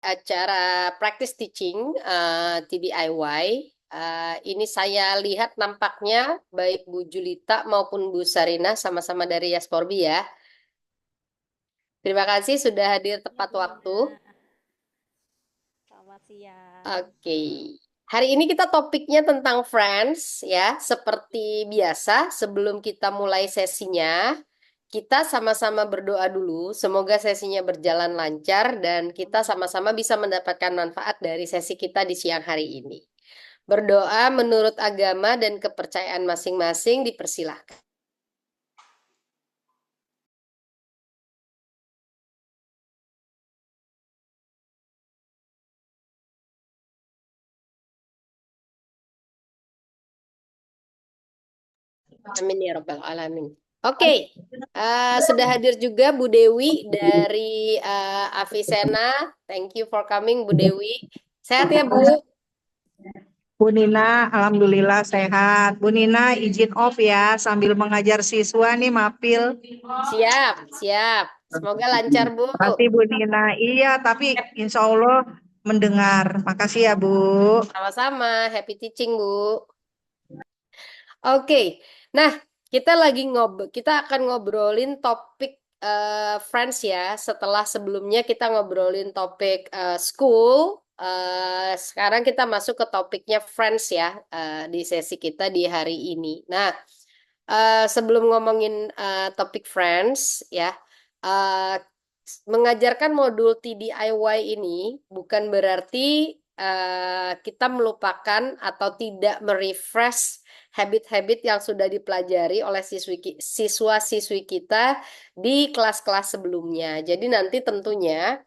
acara practice teaching TDIY. Ini saya lihat nampaknya baik Bu Julita maupun Bu Sarina sama-sama dari Yasporbi ya. Terima kasih sudah hadir Ya, tepat Bu waktu. Nina. Selamat siang. Oke. Hari ini kita topiknya tentang Friends ya. Seperti biasa, sebelum kita mulai sesinya, kita sama-sama berdoa dulu. Semoga sesinya berjalan lancar dan kita sama-sama bisa mendapatkan manfaat dari sesi kita di siang hari ini. Berdoa menurut agama dan kepercayaan masing-masing dipersilahkan. Amin ya Rabbal Alamin. Oke, sudah hadir juga Bu Dewi dari Avicenna. Thank you for coming, Bu Dewi. Sehat ya, Bu? Bu Nina, alhamdulillah sehat. Bu Nina izin off ya, sambil mengajar siswa nih mapil. Siap, siap. Semoga lancar, Bu. Pasti Bu Nina. Iya, tapi insya Allah mendengar. Makasih ya Bu. Sama-sama. Happy teaching, Bu. Oke, nah kita akan ngobrolin topik Friends ya. Setelah sebelumnya kita ngobrolin topik school, sekarang kita masuk ke topiknya Friends ya di sesi kita di hari ini. Nah, sebelum ngomongin topik Friends ya, eh, mengajarkan modul TDIY ini bukan berarti kita melupakan atau tidak merefresh habit-habit yang sudah dipelajari oleh siswa-siswi kita di kelas-kelas sebelumnya. Jadi nanti tentunya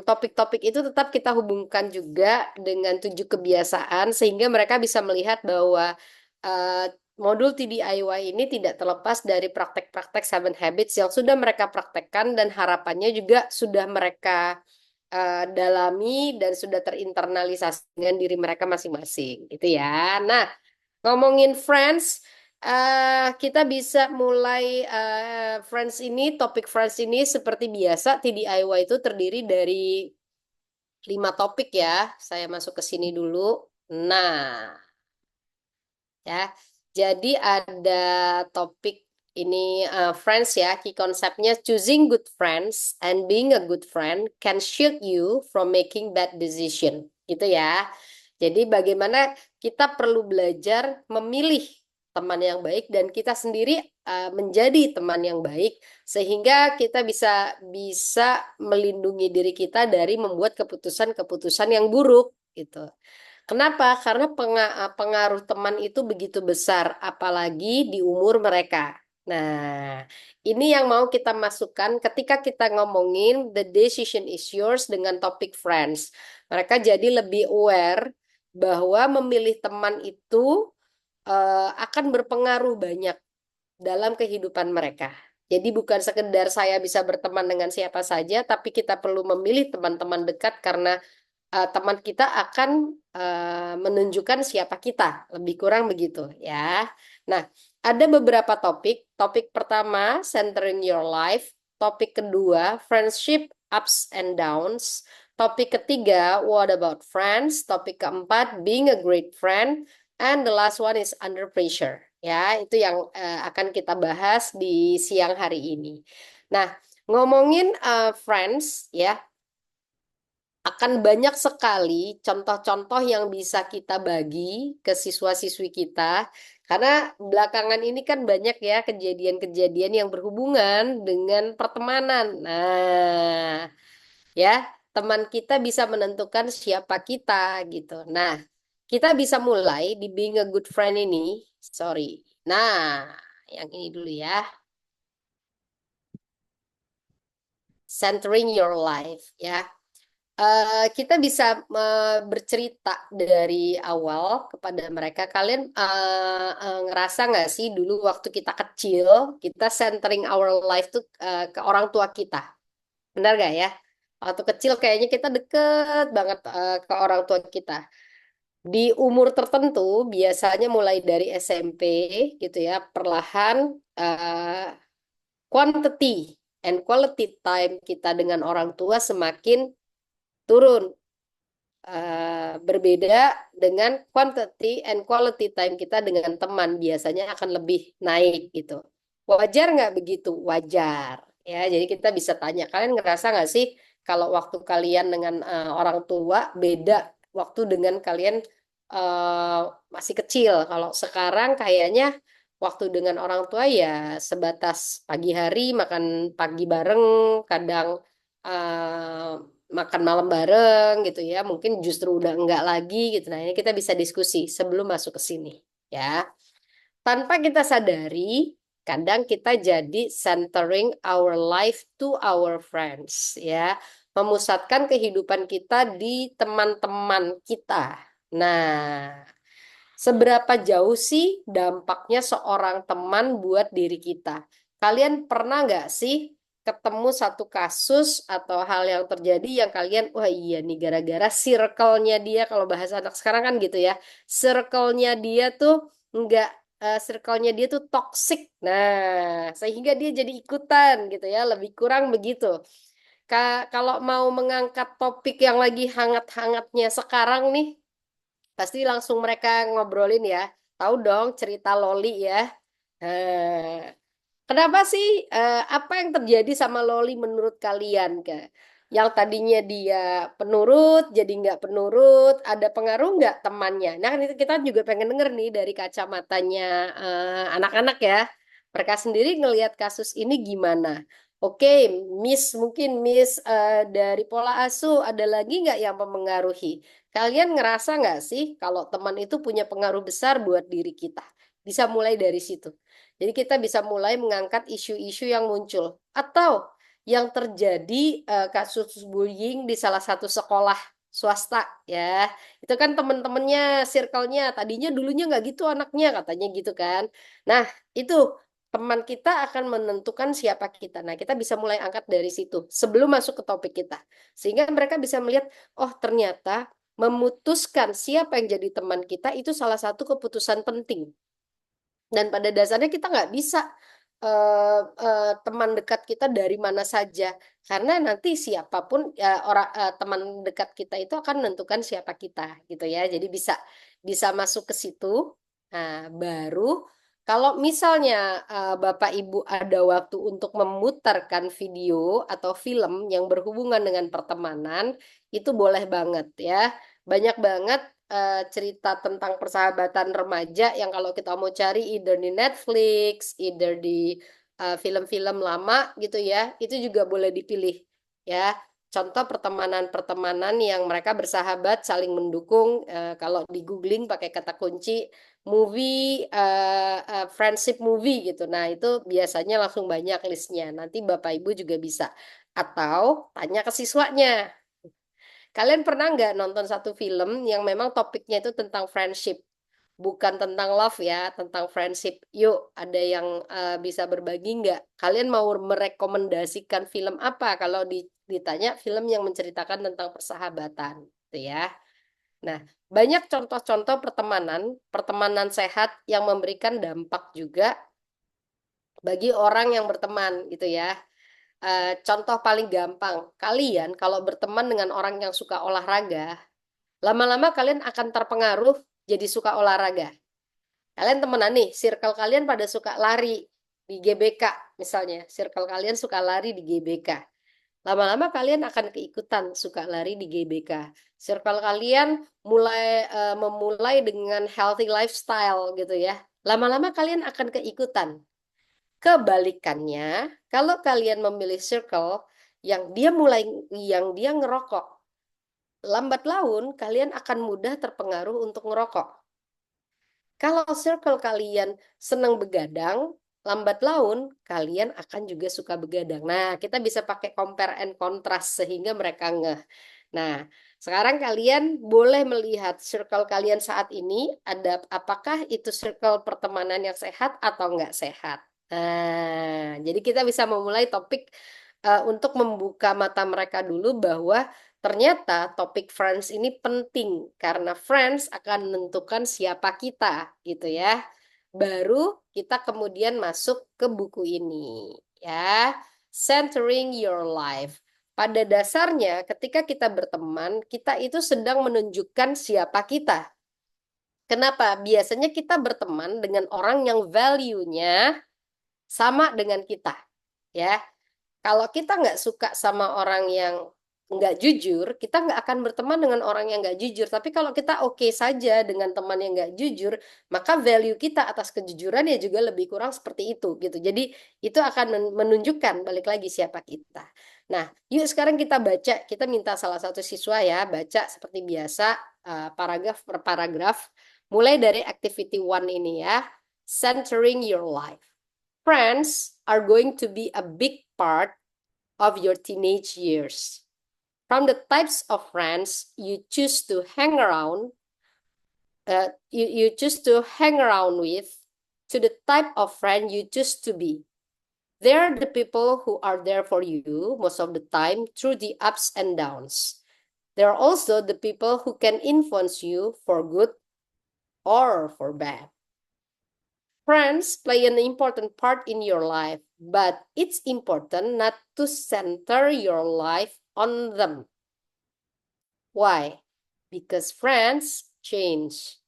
topik-topik itu tetap kita hubungkan juga dengan 7 kebiasaan sehingga mereka bisa melihat bahwa eh, modul TDIY ini tidak terlepas dari praktek-praktek 7 habits yang sudah mereka praktekkan dan harapannya juga sudah mereka dalami dan sudah terinternalisasi dengan diri mereka masing-masing, gitu ya. Nah, ngomongin Friends, kita bisa mulai Friends ini, topik Friends ini seperti biasa, TDIY itu terdiri dari 5 topik ya. Saya masuk ke sini dulu. Nah, ya. Jadi ada topik ini friends ya, key konsepnya choosing good friends and being a good friend can shield you from making bad decision. Gitu ya. Jadi bagaimana kita perlu belajar memilih teman yang baik dan kita sendiri menjadi teman yang baik sehingga kita bisa bisa melindungi diri kita dari membuat keputusan-keputusan yang buruk gitu. Kenapa? Karena pengaruh teman itu begitu besar, apalagi di umur mereka. Nah, ini yang mau kita masukkan ketika kita ngomongin the decision is yours dengan topik friends. Mereka jadi lebih aware bahwa memilih teman itu akan berpengaruh banyak dalam kehidupan mereka. Jadi bukan sekedar saya bisa berteman dengan siapa saja, tapi kita perlu memilih teman-teman dekat karena teman kita akan menunjukkan siapa kita, lebih kurang begitu ya. Nah, ada beberapa topik. Topik pertama, centering your life. Topik kedua, friendship ups and downs. Topik ketiga, what about friends? Topik keempat, being a great friend. And the last one is under pressure. Ya, itu yang akan kita bahas di siang hari ini. Nah, ngomongin friends ya, akan banyak sekali contoh-contoh yang bisa kita bagi ke siswa-siswi kita. Karena belakangan ini kan banyak ya kejadian-kejadian yang berhubungan dengan pertemanan. Nah, ya, teman kita bisa menentukan siapa kita gitu. Nah, kita bisa mulai di being a good friend ini. Sorry. Nah, yang ini dulu ya. Centering your life ya. Kita bisa bercerita dari awal kepada mereka. Kalian ngerasa nggak sih dulu waktu kita kecil, kita centering our life tuh ke orang tua kita. Benar nggak ya? Waktu kecil kayaknya kita deket banget ke orang tua kita. Di umur tertentu, biasanya mulai dari SMP gitu ya, perlahan quantity and quality time kita dengan orang tua semakin turun. Berbeda dengan quantity and quality time kita dengan teman biasanya akan lebih naik gitu. Wajar nggak begitu? Wajar. Ya, jadi kita bisa tanya, kalian ngerasa nggak sih kalau waktu kalian dengan orang tua beda waktu dengan kalian eh, masih kecil? Kalau sekarang kayaknya waktu dengan orang tua ya sebatas pagi hari makan pagi bareng, kadang makan malam bareng gitu ya. Mungkin justru udah enggak lagi gitu. Nah, ini kita bisa diskusi sebelum masuk ke sini ya. Tanpa kita sadari, kadang kita jadi centering our life to our friends ya. Memusatkan kehidupan kita di teman-teman kita. Nah, seberapa jauh sih dampaknya seorang teman buat diri kita? Kalian pernah nggak sih ketemu satu kasus atau hal yang terjadi yang kalian, wah iya nih gara-gara circle-nya dia, kalau bahasa anak sekarang kan gitu ya, circle-nya dia tuh nggak, circle-nya dia tuh toxic. Nah, sehingga dia jadi ikutan gitu ya, lebih kurang begitu. Kalau mau mengangkat topik yang lagi hangat-hangatnya sekarang nih, pasti langsung mereka ngobrolin ya. Tahu dong cerita Loli ya. Nah, kenapa sih apa yang terjadi sama Loli menurut kalian ke yang tadinya dia penurut jadi nggak penurut, ada pengaruh nggak temannya? Nah, kan itu kita juga pengen denger nih dari kacamatanya anak-anak ya. Mereka sendiri ngelihat kasus ini gimana? Oke, mungkin Miss dari pola asuh ada lagi nggak yang mempengaruhi? Kalian ngerasa nggak sih kalau teman itu punya pengaruh besar buat diri kita? Bisa mulai dari situ. Jadi kita bisa mulai mengangkat isu-isu yang muncul atau yang terjadi kasus bullying di salah satu sekolah swasta ya. Itu kan teman-temannya, circle-nya tadinya dulunya nggak gitu anaknya katanya gitu kan. Nah, itu teman kita akan menentukan siapa kita. Nah, kita bisa mulai angkat dari situ sebelum masuk ke topik kita. Sehingga mereka bisa melihat, oh ternyata memutuskan siapa yang jadi teman kita itu salah satu keputusan penting. Dan pada dasarnya kita nggak bisa teman dekat kita dari mana saja, karena nanti siapapun ya, teman dekat kita itu akan menentukan siapa kita gitu ya. Jadi bisa bisa masuk ke situ. Nah, baru kalau misalnya Bapak Ibu ada waktu untuk memutarkan video atau film yang berhubungan dengan pertemanan, itu boleh banget ya. Banyak banget cerita tentang persahabatan remaja yang kalau kita mau cari either di Netflix, either di film-film lama gitu ya, itu juga boleh dipilih ya. Contoh pertemanan-pertemanan yang mereka bersahabat, saling mendukung. Kalau di googling pakai kata kunci movie, friendship movie gitu. Nah, itu biasanya langsung banyak listnya. Nanti Bapak Ibu juga bisa. Atau tanya ke siswanya. Kalian pernah nggak nonton satu film yang memang topiknya itu tentang friendship, bukan tentang love ya, tentang friendship? Yuk, ada yang bisa berbagi nggak? Kalian mau merekomendasikan film apa kalau ditanya film yang menceritakan tentang persahabatan, gitu ya? Nah, banyak contoh-contoh pertemanan, pertemanan sehat yang memberikan dampak juga bagi orang yang berteman, gitu ya. Contoh paling gampang, kalian kalau berteman dengan orang yang suka olahraga, lama-lama kalian akan terpengaruh jadi suka olahraga. Kalian temenan nih, circle kalian pada suka lari di GBK misalnya. Circle kalian suka lari di GBK. Lama-lama kalian akan keikutan suka lari di GBK. Circle kalian memulai dengan healthy lifestyle gitu ya. Lama-lama kalian akan keikutan. Kebalikannya, kalau kalian memilih circle yang dia ngerokok, lambat laun kalian akan mudah terpengaruh untuk ngerokok. Kalau circle kalian senang begadang, lambat laun kalian akan juga suka begadang. Nah, kita bisa pakai compare and contrast sehingga mereka ngeh. Nah, sekarang kalian boleh melihat circle kalian saat ini ada apakah itu circle pertemanan yang sehat atau nggak sehat. Nah, jadi kita bisa memulai topik untuk membuka mata mereka dulu bahwa ternyata topik friends ini penting karena friends akan menentukan siapa kita gitu ya. Baru kita kemudian masuk ke buku ini ya. Centering Your Life. pada dasarnya ketika kita berteman, kita itu sedang menunjukkan siapa kita. Kenapa? Biasanya kita berteman dengan orang yang value-nya sama dengan kita, ya. Kalau kita nggak suka sama orang yang nggak jujur, kita nggak akan berteman dengan orang yang nggak jujur. Tapi kalau kita oke saja dengan teman yang nggak jujur, maka value kita atas kejujuran ya juga lebih kurang seperti itu, gitu. Jadi itu akan menunjukkan balik lagi siapa kita. Nah, yuk sekarang kita baca. Kita minta salah satu siswa ya baca seperti biasa paragraf per paragraf, mulai dari activity one ini ya, centering your life. Friends are going to be a big part of your teenage years. From the types of friends you choose to hang around, you choose to hang around with, to the type of friend you choose to be. They're the people who are there for you most of the time through the ups and downs. They're also the people who can influence you for good or for bad. Friends play an important part in your life, but it's important not to center your life on them. Why? Because friends change.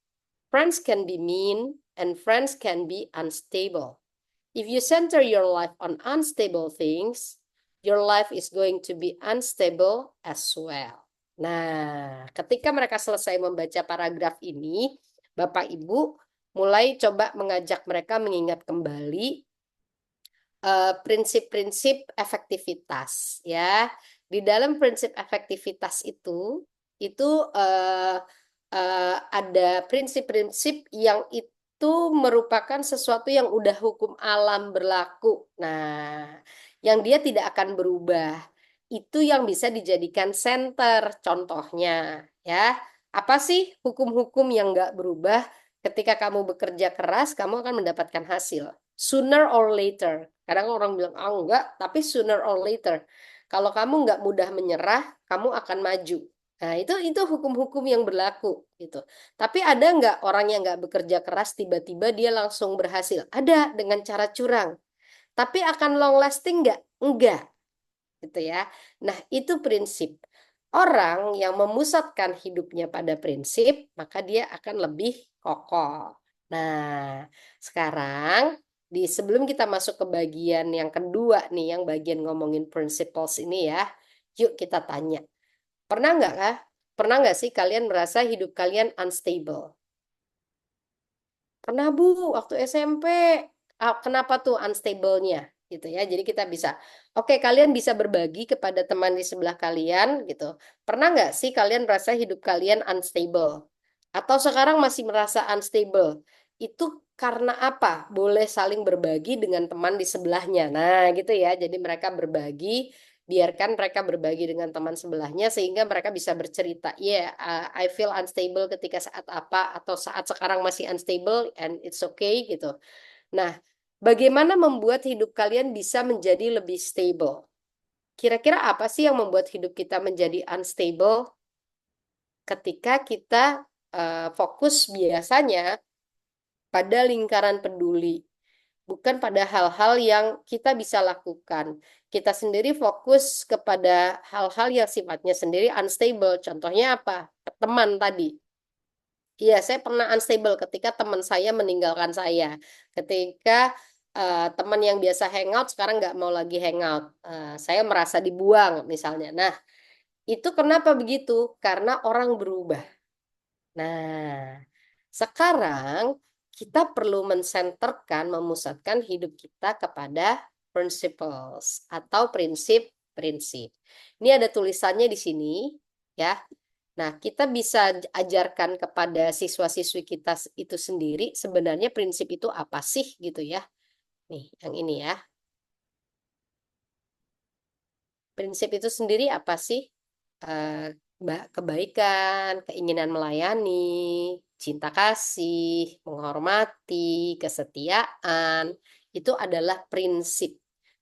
Friends can be mean and friends can be unstable. If you center your life on unstable things, your life is going to be unstable as well. Nah, ketika mereka selesai membaca paragraf ini, Bapak Ibu mulai coba mengajak mereka mengingat kembali prinsip-prinsip efektivitas ya. Di dalam prinsip efektivitas itu ada prinsip-prinsip yang itu merupakan sesuatu yang udah hukum alam berlaku. Nah, yang dia tidak akan berubah. Itu yang bisa dijadikan center contohnya ya. Apa sih hukum-hukum yang nggak berubah? Ketika kamu bekerja keras, kamu akan mendapatkan hasil. Sooner or later. Kadang orang bilang, ah enggak, tapi sooner or later. Kalau kamu nggak mudah menyerah, kamu akan maju. Nah, itu hukum-hukum yang berlaku gitu. Tapi ada nggak orang yang nggak bekerja keras tiba-tiba dia langsung berhasil? Ada dengan cara curang. Tapi akan long lasting nggak? Enggak, gitu ya. Nah, itu prinsip. Orang yang memusatkan hidupnya pada prinsip, maka dia akan lebih kokoh. Nah, sekarang sebelum kita masuk ke bagian yang kedua nih, yang bagian ngomongin principles ini ya, yuk kita tanya. Pernah nggak kah? Pernah nggak sih kalian merasa hidup kalian unstable? Pernah Bu, waktu SMP. Kenapa tuh unstable-nya? Gitu ya. Jadi kita bisa, oke kalian bisa berbagi kepada teman di sebelah kalian gitu. Pernah nggak sih kalian merasa hidup kalian unstable? Atau sekarang masih merasa unstable? Itu karena apa? Boleh saling berbagi dengan teman di sebelahnya. Nah, gitu ya. Jadi mereka berbagi, biarkan mereka berbagi dengan teman sebelahnya sehingga mereka bisa bercerita, I feel unstable ketika saat apa atau saat sekarang masih unstable and it's okay gitu. Nah, bagaimana membuat hidup kalian bisa menjadi lebih stable? Kira-kira apa sih yang membuat hidup kita menjadi unstable? Ketika kita fokus biasanya pada lingkaran peduli, bukan pada hal-hal yang kita bisa lakukan. Kita sendiri fokus kepada hal-hal yang sifatnya sendiri unstable. Contohnya apa? Teman tadi. Iya, saya pernah unstable ketika teman saya meninggalkan saya. Ketika teman yang biasa hangout sekarang nggak mau lagi hangout. Saya merasa dibuang misalnya. Nah, itu kenapa begitu? Karena orang berubah. Nah, sekarang kita perlu mensenterkan, memusatkan hidup kita kepada principles atau prinsip-prinsip. Ini ada tulisannya di sini, ya. Nah, kita bisa ajarkan kepada siswa-siswi kita itu sendiri sebenarnya prinsip itu apa sih gitu ya. Nih, yang ini ya. Prinsip itu sendiri apa sih? Eh, Kebaikan, keinginan melayani, cinta kasih, menghormati, kesetiaan, itu adalah prinsip.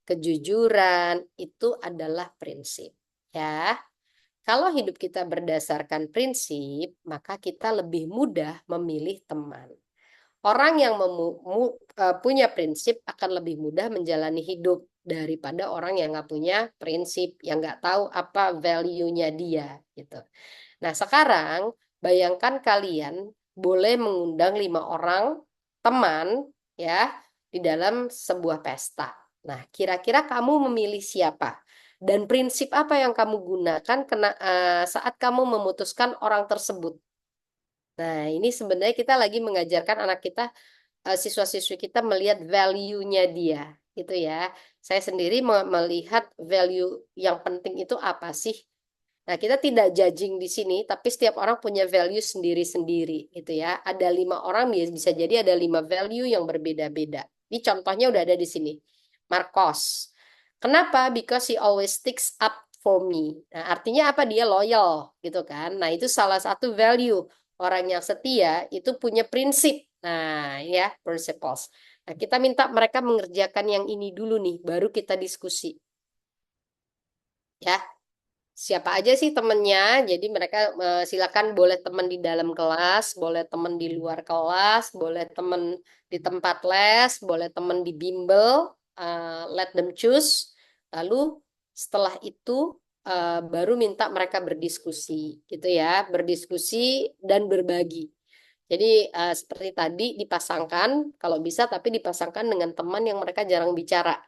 Kejujuran itu adalah prinsip. Ya. Kalau hidup kita berdasarkan prinsip, maka kita lebih mudah memilih teman. Orang yang punya prinsip akan lebih mudah menjalani hidup. daripada orang yang nggak punya prinsip, yang nggak tahu apa value-nya dia gitu. Nah, sekarang bayangkan kalian boleh mengundang 5 orang teman ya di dalam sebuah pesta. Nah, kira-kira kamu memilih siapa? Dan prinsip apa yang kamu gunakan saat kamu memutuskan orang tersebut? Nah, ini sebenarnya kita lagi mengajarkan anak kita, siswa-siswi kita melihat value-nya dia, gitu ya. Saya sendiri melihat value yang penting itu apa sih? Nah, kita tidak judging di sini, tapi setiap orang punya value sendiri-sendiri, gitu ya. Ada 5 orang, bisa jadi ada 5 value yang berbeda-beda. Ini contohnya udah ada di sini. Marcos. Kenapa? Because he always sticks up for me. Nah, artinya apa? Dia loyal, gitu kan. Nah, itu salah satu value. Orang yang setia itu punya prinsip. Nah, ya, principles. Nah, kita minta mereka mengerjakan yang ini dulu nih, baru kita diskusi. Ya, siapa aja sih temennya. Jadi mereka silakan boleh teman di dalam kelas, boleh teman di luar kelas, boleh teman di tempat les, boleh teman di bimbel. Let them choose. Lalu setelah itu baru minta mereka berdiskusi, gitu ya, berdiskusi dan berbagi. Jadi seperti tadi dipasangkan, kalau bisa tapi dipasangkan dengan teman yang mereka jarang bicara.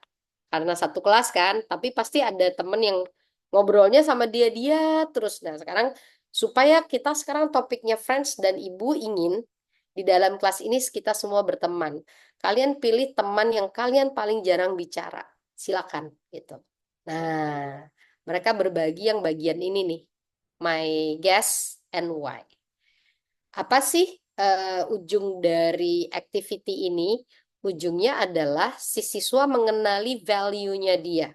Karena satu kelas kan, tapi pasti ada teman yang ngobrolnya sama dia-dia terus. Nah, sekarang supaya kita sekarang topiknya friends dan ibu ingin di dalam kelas ini kita semua berteman. Kalian pilih teman yang kalian paling jarang bicara. Silakan gitu. Nah, mereka berbagi yang bagian ini nih. My guess and why. Apa sih ujung dari activity ini? Ujungnya adalah si siswa mengenali value-nya dia.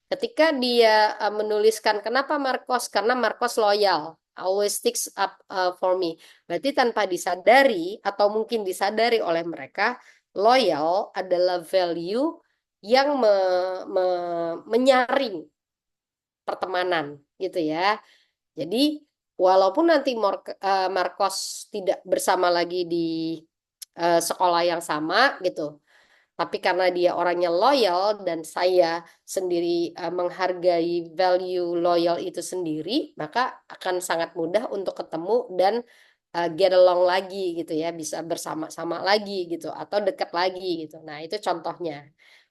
Ketika dia menuliskan kenapa Marcos, karena Marcos loyal, always sticks up for me. Berarti tanpa disadari atau mungkin disadari oleh mereka, loyal adalah value yang menyaring pertemanan gitu ya. Jadi walaupun nanti Marcos tidak bersama lagi di sekolah yang sama gitu, tapi karena dia orangnya loyal dan saya sendiri menghargai value loyal itu sendiri, maka akan sangat mudah untuk ketemu dan get along lagi gitu ya, bisa bersama-sama lagi gitu atau dekat lagi gitu. Nah, itu contohnya.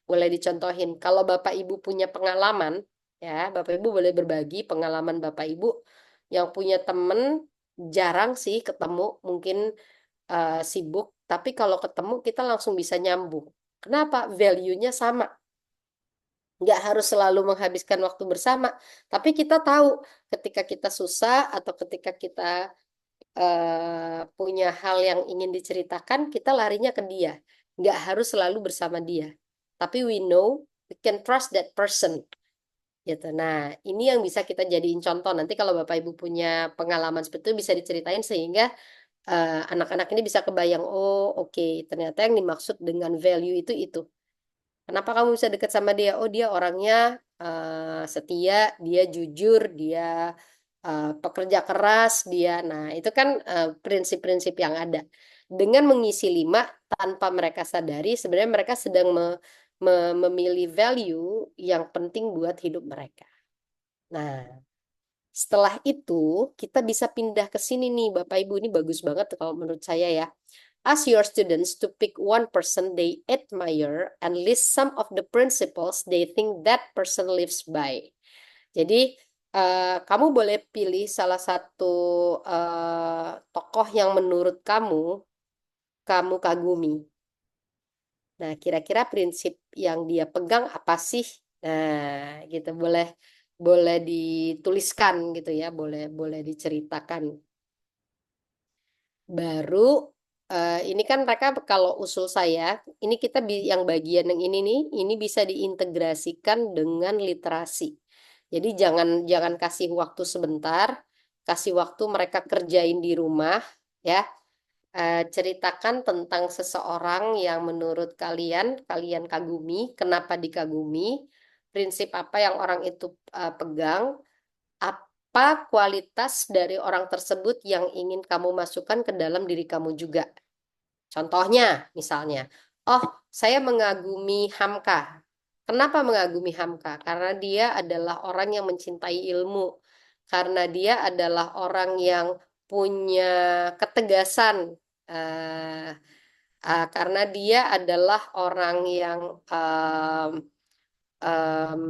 Boleh dicontohin. Kalau Bapak Ibu punya pengalaman, ya, Bapak Ibu boleh berbagi pengalaman Bapak Ibu yang punya temen jarang sih ketemu, mungkin sibuk, tapi kalau ketemu kita langsung bisa nyambung. Kenapa? Value-nya sama. Nggak harus selalu menghabiskan waktu bersama, tapi kita tahu ketika kita susah atau ketika kita punya hal yang ingin diceritakan, kita larinya ke dia. Nggak harus selalu bersama dia. Tapi we know we can trust that person. Gitu. Nah, ini yang bisa kita jadiin contoh. Nanti kalau Bapak Ibu punya pengalaman seperti itu bisa diceritain sehingga anak-anak ini bisa kebayang, oh oke, ternyata yang dimaksud dengan value itu. Kenapa kamu bisa dekat sama dia? Oh dia orangnya setia, dia jujur, dia pekerja keras, dia. Nah itu kan prinsip-prinsip yang ada. Dengan mengisi 5 tanpa mereka sadari, sebenarnya mereka sedang memilih value yang penting buat hidup mereka. Nah, setelah itu kita bisa pindah ke sini nih, Bapak Ibu, ini bagus banget kalau menurut saya ya. Ask your students to pick one person they admire and list some of the principles they think that person lives by. Jadi kamu boleh pilih salah satu tokoh yang menurut kamu kagumi. Nah, kira-kira prinsip yang dia pegang apa sih? Nah, gitu boleh boleh dituliskan gitu ya, boleh boleh diceritakan. Baru ini kan mereka kalau usul saya, ini kita yang bagian yang ini nih, ini bisa diintegrasikan dengan literasi. Jadi jangan jangan kasih waktu sebentar, kasih waktu mereka kerjain di rumah ya. Ceritakan tentang seseorang yang menurut kalian kagumi, kenapa dikagumi, prinsip apa yang orang itu pegang, apa kualitas dari orang tersebut yang ingin kamu masukkan ke dalam diri kamu juga. Contohnya, misalnya, oh, saya mengagumi Hamka. Kenapa mengagumi Hamka? Karena dia adalah orang yang mencintai ilmu, karena dia adalah orang yang punya ketegasan, eh, karena dia adalah orang yang em, em,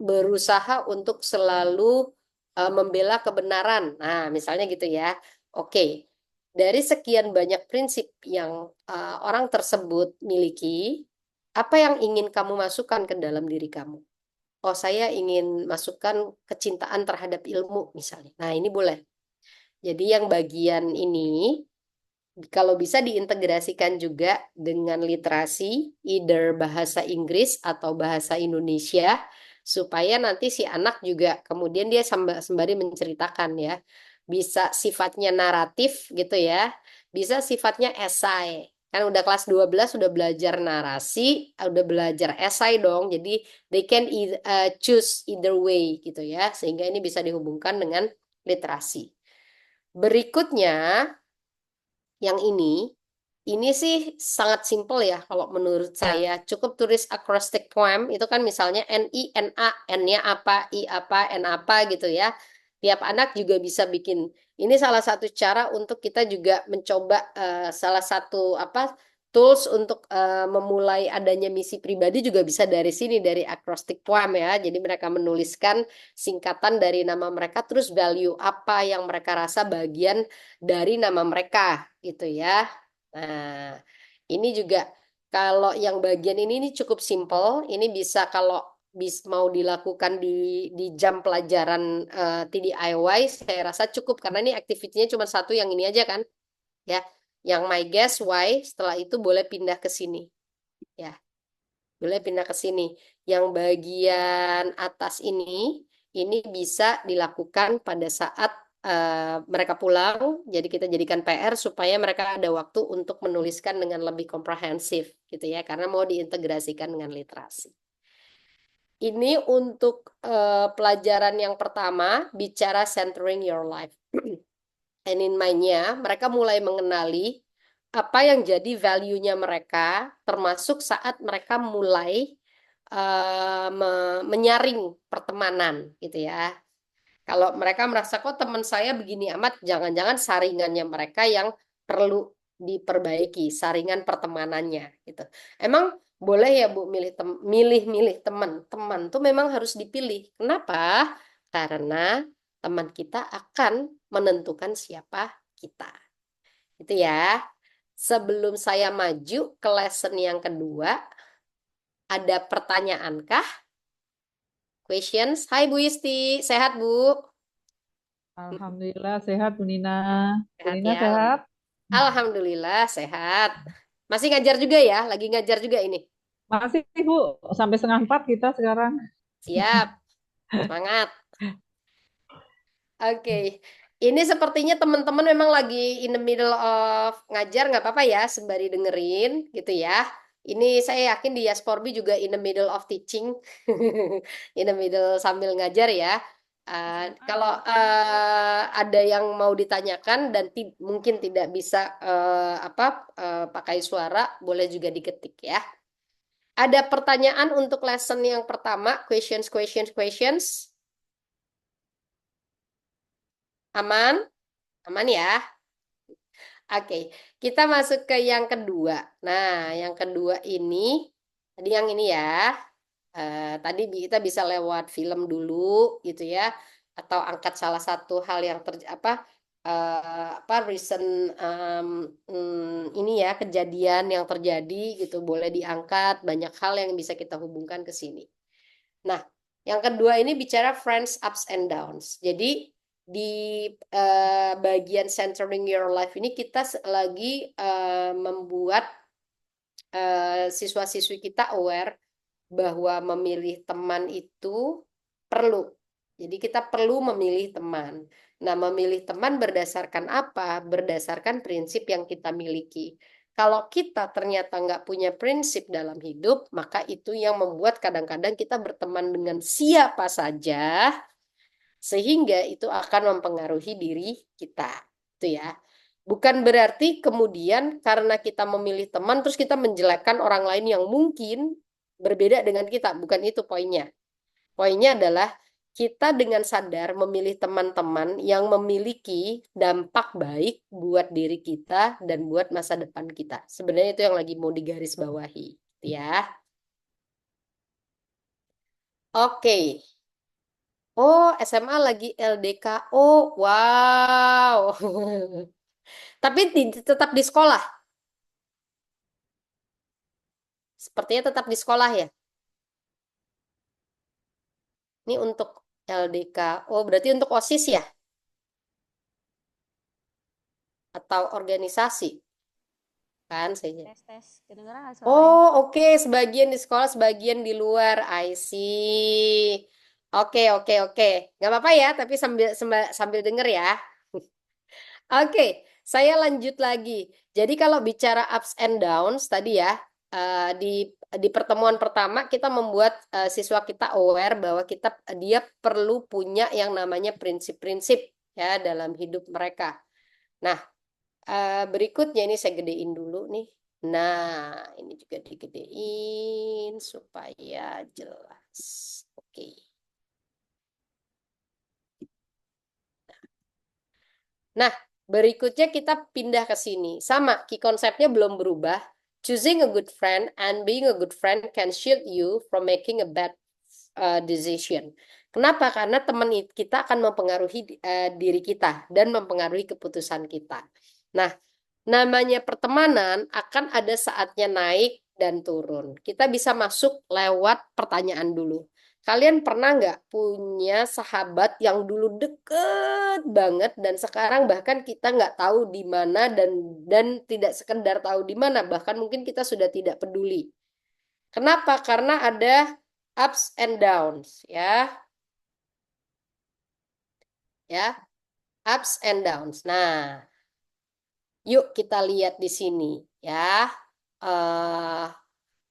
berusaha untuk selalu membela kebenaran. Nah, misalnya gitu ya. Oke, dari sekian banyak prinsip yang orang tersebut miliki, apa yang ingin kamu masukkan ke dalam diri kamu? Oh, saya ingin masukkan kecintaan terhadap ilmu, misalnya. Nah, ini boleh. Jadi yang bagian ini kalau bisa diintegrasikan juga dengan literasi, either bahasa Inggris atau bahasa Indonesia, supaya nanti si anak juga kemudian dia sembari menceritakan ya, bisa sifatnya naratif gitu ya, bisa sifatnya esai. Kan udah kelas 12 udah belajar narasi, udah belajar esai dong, jadi they can choose either way gitu ya, sehingga ini bisa dihubungkan dengan literasi. Berikutnya, yang ini sih sangat simpel ya kalau menurut saya. Cukup tulis acrostic poem itu kan misalnya NINA, N-nya apa, I apa, N apa gitu ya. Tiap anak juga bisa bikin. Ini salah satu cara untuk kita juga mencoba salah satu apa tools untuk memulai adanya misi pribadi juga bisa dari sini dari acrostic poem ya. Jadi mereka menuliskan singkatan dari nama mereka terus value apa yang mereka rasa bagian dari nama mereka gitu ya. Nah, ini juga kalau yang bagian ini cukup simple. Ini bisa kalau mau dilakukan di jam pelajaran TDIY, saya rasa cukup karena ini aktivitinya cuma satu yang ini aja kan, ya. Yang my guess why setelah itu boleh pindah ke sini, ya. Boleh pindah ke sini. Yang bagian atas ini bisa dilakukan pada saat mereka pulang. Jadi kita jadikan PR supaya mereka ada waktu untuk menuliskan dengan lebih komprehensif, gitu ya. Karena mau diintegrasikan dengan literasi. Ini untuk pelajaran yang pertama, bicara centering your life. And in mind-nya, mereka mulai mengenali apa yang jadi value-nya mereka, termasuk saat mereka mulai menyaring pertemanan, gitu ya. Kalau mereka merasa kok teman saya begini amat, jangan-jangan saringannya mereka yang perlu diperbaiki, saringan pertemanannya, gitu. Emang boleh ya Bu milih-milih teman. Teman tuh memang harus dipilih. Kenapa? Karena teman kita akan menentukan siapa kita. Itu ya. Sebelum saya maju ke lesson yang kedua, ada pertanyaan kah? Questions? Hai Bu Yusti, sehat Bu? Alhamdulillah sehat Bu Nina. Bu Sehat Nina ya. sehat? Alhamdulillah sehat. Masih ngajar juga ya? Lagi ngajar juga ini. Masih Bu, sampai setengah 4 kita sekarang. Siap, semangat. Oke. Ini sepertinya teman-teman memang lagi in the middle of ngajar, nggak apa-apa ya, sembari dengerin gitu ya. Ini saya yakin di Yasporbi juga in the middle of teaching, in the middle sambil ngajar ya. SMA Kalau ya, SMA. ada yang mau ditanyakan dan mungkin tidak bisa pakai suara, boleh juga diketik ya. Ada pertanyaan untuk lesson yang pertama, questions, questions, questions. Aman? Aman ya? Oke, kita masuk ke yang kedua. Nah, yang kedua ini, tadi yang ini ya. Tadi kita bisa lewat film dulu, gitu ya, atau angkat salah satu hal yang recent ini ya kejadian yang terjadi gitu, boleh diangkat. Banyak hal yang bisa kita hubungkan ke sini. Nah, yang kedua ini bicara friends ups and downs. Jadi di bagian centering your life ini kita lagi membuat siswa-siswi kita aware bahwa memilih teman itu perlu. Jadi kita perlu memilih teman. Nah, memilih teman berdasarkan apa? Berdasarkan prinsip yang kita miliki. Kalau kita ternyata nggak punya prinsip dalam hidup, maka itu yang membuat kadang-kadang kita berteman dengan siapa saja, sehingga itu akan mempengaruhi diri kita. Itu ya. Bukan berarti kemudian karena kita memilih teman, terus kita menjelekkan orang lain yang mungkin berbeda dengan kita, bukan itu poinnya. Poinnya adalah kita dengan sadar memilih teman-teman yang memiliki dampak baik buat diri kita dan buat masa depan kita. Sebenarnya itu yang lagi mau digarisbawahi, ya. Oke. Oh, SMA lagi LDKO. Wow. Tapi tetap di sekolah. Sepertinya tetap di sekolah ya. Ini untuk LDKO, berarti untuk OSIS ya? Atau organisasi? Kan saya. Tes tes, kedengeran nggak suaranya? Oh, oke. Sebagian di sekolah, sebagian di luar. I see. Oke, oke, oke. Nggak apa-apa ya, tapi sambil sambil denger ya. Oke, saya lanjut lagi. Jadi kalau bicara ups and downs tadi ya, di pertemuan pertama kita membuat siswa kita aware bahwa dia perlu punya yang namanya prinsip-prinsip ya dalam hidup mereka. Nah, berikutnya ini saya gedein dulu nih. Nah, ini juga digedein supaya jelas. Oke. Nah, berikutnya kita pindah ke sini. Sama, key konsepnya belum berubah. Choosing a good friend and being a good friend can shield you from making a bad decision. Kenapa? Karena teman kita akan mempengaruhi diri kita dan mempengaruhi keputusan kita. Nah, namanya pertemanan akan ada saatnya naik dan turun. Kita bisa masuk lewat pertanyaan dulu. Kalian pernah nggak punya sahabat yang dulu deket banget dan sekarang bahkan kita nggak tahu di mana dan tidak sekedar tahu di mana, bahkan mungkin kita sudah tidak peduli. Kenapa? Karena ada ups and downs, ya, ya, ups and downs. Nah, yuk kita lihat di sini, ya. eh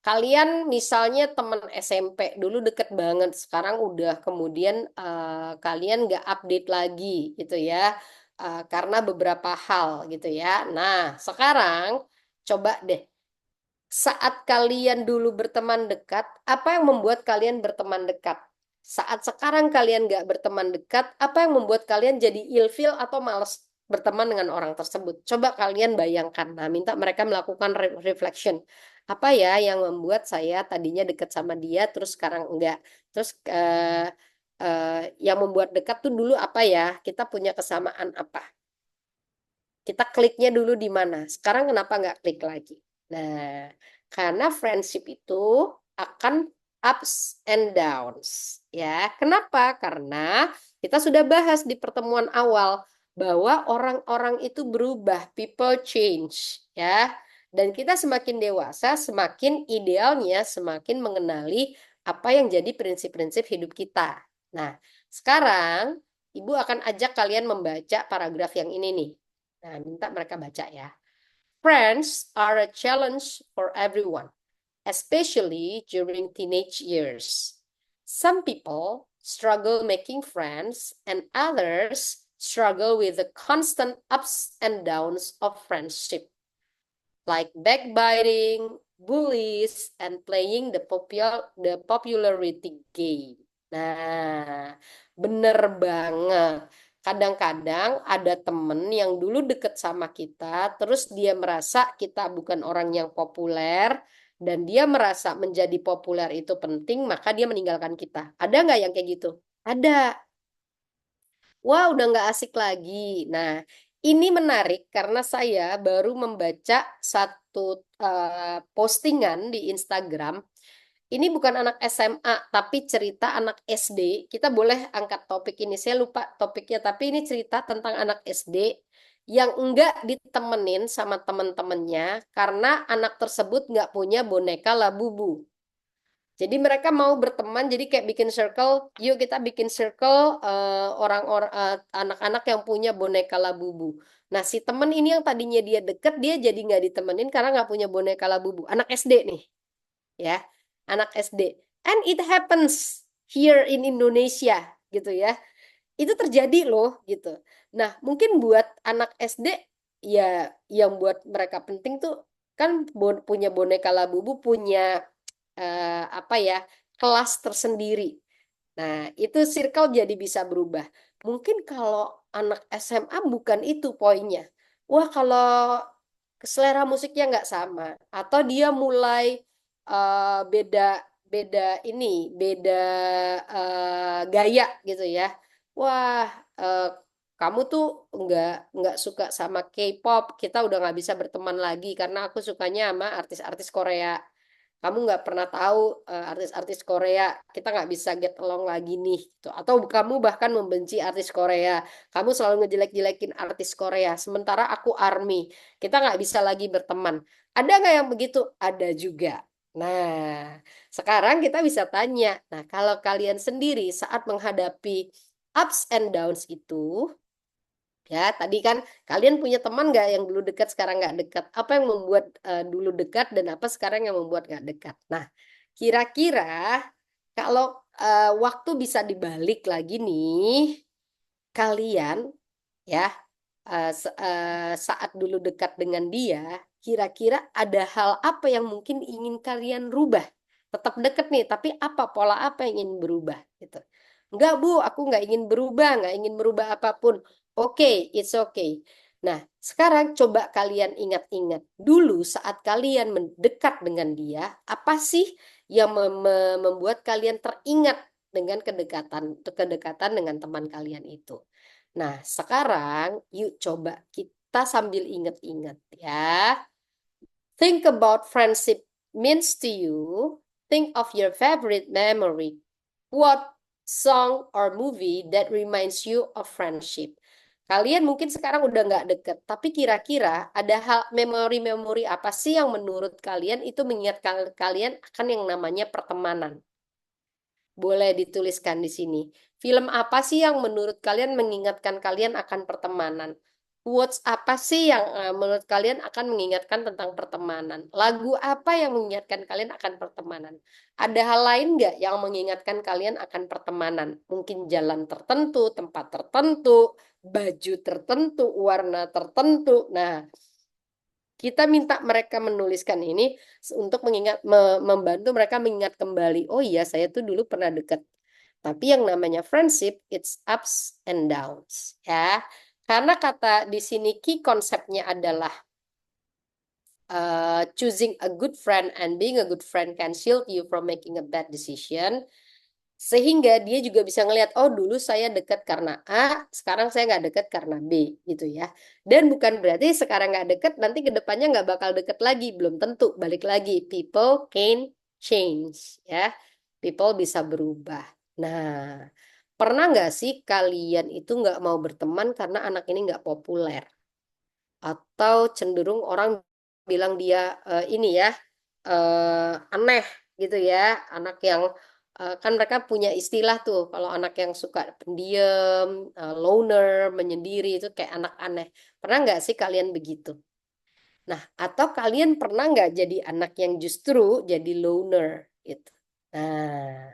Kalian misalnya teman SMP dulu deket banget, sekarang udah kemudian kalian nggak update lagi gitu ya, karena beberapa hal gitu ya. Nah, sekarang coba deh, saat kalian dulu berteman dekat, apa yang membuat kalian berteman dekat? Saat sekarang kalian nggak berteman dekat, apa yang membuat kalian jadi ilfeel atau malas berteman dengan orang tersebut? Coba kalian bayangkan. Nah, minta mereka melakukan reflection. Apa ya yang membuat saya tadinya dekat sama dia, terus sekarang enggak? Terus yang membuat dekat tuh dulu apa ya? Kita punya kesamaan apa? Kita kliknya dulu di mana? Sekarang kenapa nggak klik lagi? Nah, karena friendship itu akan ups and downs. Ya, kenapa? Karena kita sudah bahas di pertemuan awal bahwa orang-orang itu berubah, people change, ya. Dan kita semakin dewasa, semakin idealnya semakin mengenali apa yang jadi prinsip-prinsip hidup kita. Nah, sekarang Ibu akan ajak kalian membaca paragraf yang ini nih. Nah, minta mereka baca ya. Friends are a challenge for everyone, especially during teenage years. Some people struggle making friends, and others struggle with the constant ups and downs of friendship, like backbiting, bullies, and playing the popularity game. Nah, bener banget. Kadang-kadang ada temen yang dulu deket sama kita, terus dia merasa kita bukan orang yang populer, dan dia merasa menjadi populer itu penting, maka dia meninggalkan kita. Ada nggak yang kayak gitu? Ada. Wah, udah nggak asik lagi. Nah, ini menarik karena saya baru membaca satu postingan di Instagram. Ini bukan anak SMA, tapi cerita anak SD. Kita boleh angkat topik ini. Saya lupa topiknya, tapi ini cerita tentang anak SD yang enggak ditemenin sama teman-temannya karena anak tersebut nggak punya boneka Labubu. Jadi mereka mau berteman, jadi kayak bikin circle, yuk kita bikin circle orang-orang anak-anak yang punya boneka Labubu. Nah, si temen ini yang tadinya dia deket, dia jadi nggak ditemenin karena nggak punya boneka Labubu. Anak SD nih, ya, anak SD. And it happens here in Indonesia, gitu ya. Itu terjadi loh, gitu. Nah, mungkin buat anak SD, ya yang buat mereka penting tuh kan punya boneka Labubu, punya apa ya, kelas tersendiri. Nah, itu circle jadi bisa berubah. Mungkin kalau anak SMA bukan itu poinnya. Wah, kalau selera musiknya nggak sama, atau dia mulai beda beda beda gaya gitu ya. Wah, eh, kamu tuh nggak suka sama K-pop, kita udah nggak bisa berteman lagi karena aku sukanya sama artis-artis Korea. Kamu nggak pernah tahu artis-artis Korea, kita nggak bisa get along lagi nih, gitu. Atau kamu bahkan membenci artis Korea, kamu selalu ngejelek-jelekin artis Korea, sementara aku ARMY, kita nggak bisa lagi berteman. Ada nggak yang begitu? Ada juga. Nah, sekarang kita bisa tanya, nah kalau kalian sendiri saat menghadapi ups and downs itu, ya, tadi kan kalian punya teman nggak yang dulu dekat sekarang nggak dekat? Apa yang membuat dulu dekat dan apa sekarang yang membuat nggak dekat? Nah, kira-kira kalau waktu bisa dibalik lagi nih, kalian ya saat dulu dekat dengan dia, kira-kira ada hal apa yang mungkin ingin kalian rubah? Tetap deket nih, tapi apa pola apa yang ingin berubah gitu? Enggak, Bu, aku nggak ingin berubah, nggak ingin merubah apapun. Oke, it's okay. Nah, sekarang coba kalian ingat-ingat dulu saat kalian mendekat dengan dia, apa sih yang membuat kalian teringat dengan kedekatan dengan teman kalian itu? Nah, sekarang yuk coba kita sambil ingat-ingat ya. Think about friendship means to you. Think of your favorite memory. What song or movie that reminds you of friendship? Kalian mungkin sekarang udah nggak deket, tapi kira-kira ada hal memori-memori apa sih yang menurut kalian itu mengingatkan kalian akan yang namanya pertemanan? Boleh dituliskan di sini. Film apa sih yang menurut kalian mengingatkan kalian akan pertemanan? Quotes apa sih yang menurut kalian akan mengingatkan tentang pertemanan? Lagu apa yang mengingatkan kalian akan pertemanan? Ada hal lain nggak yang mengingatkan kalian akan pertemanan? Mungkin jalan tertentu, tempat tertentu, baju tertentu, warna tertentu. Nah, kita minta mereka menuliskan ini untuk membantu mereka mengingat kembali. Oh iya, saya tuh dulu pernah dekat. Tapi yang namanya friendship, it's ups and downs, ya. Karena kata di sini key konsepnya adalah choosing a good friend and being a good friend can shield you from making a bad decision. Sehingga dia juga bisa ngelihat, oh dulu saya dekat karena A, sekarang saya nggak dekat karena B, gitu ya. Dan bukan berarti sekarang nggak dekat, nanti ke depannya nggak bakal dekat lagi, belum tentu. Balik lagi, people can change, ya. People bisa berubah. Nah, pernah nggak sih kalian itu nggak mau berteman karena anak ini nggak populer? Atau cenderung orang bilang dia ini ya, aneh gitu ya, anak yang kan mereka punya istilah tuh kalau anak yang suka pendiam, loner, menyendiri itu kayak anak aneh. Pernah nggak sih kalian begitu? Nah, atau kalian pernah nggak jadi anak yang justru jadi loner gitu? Nah,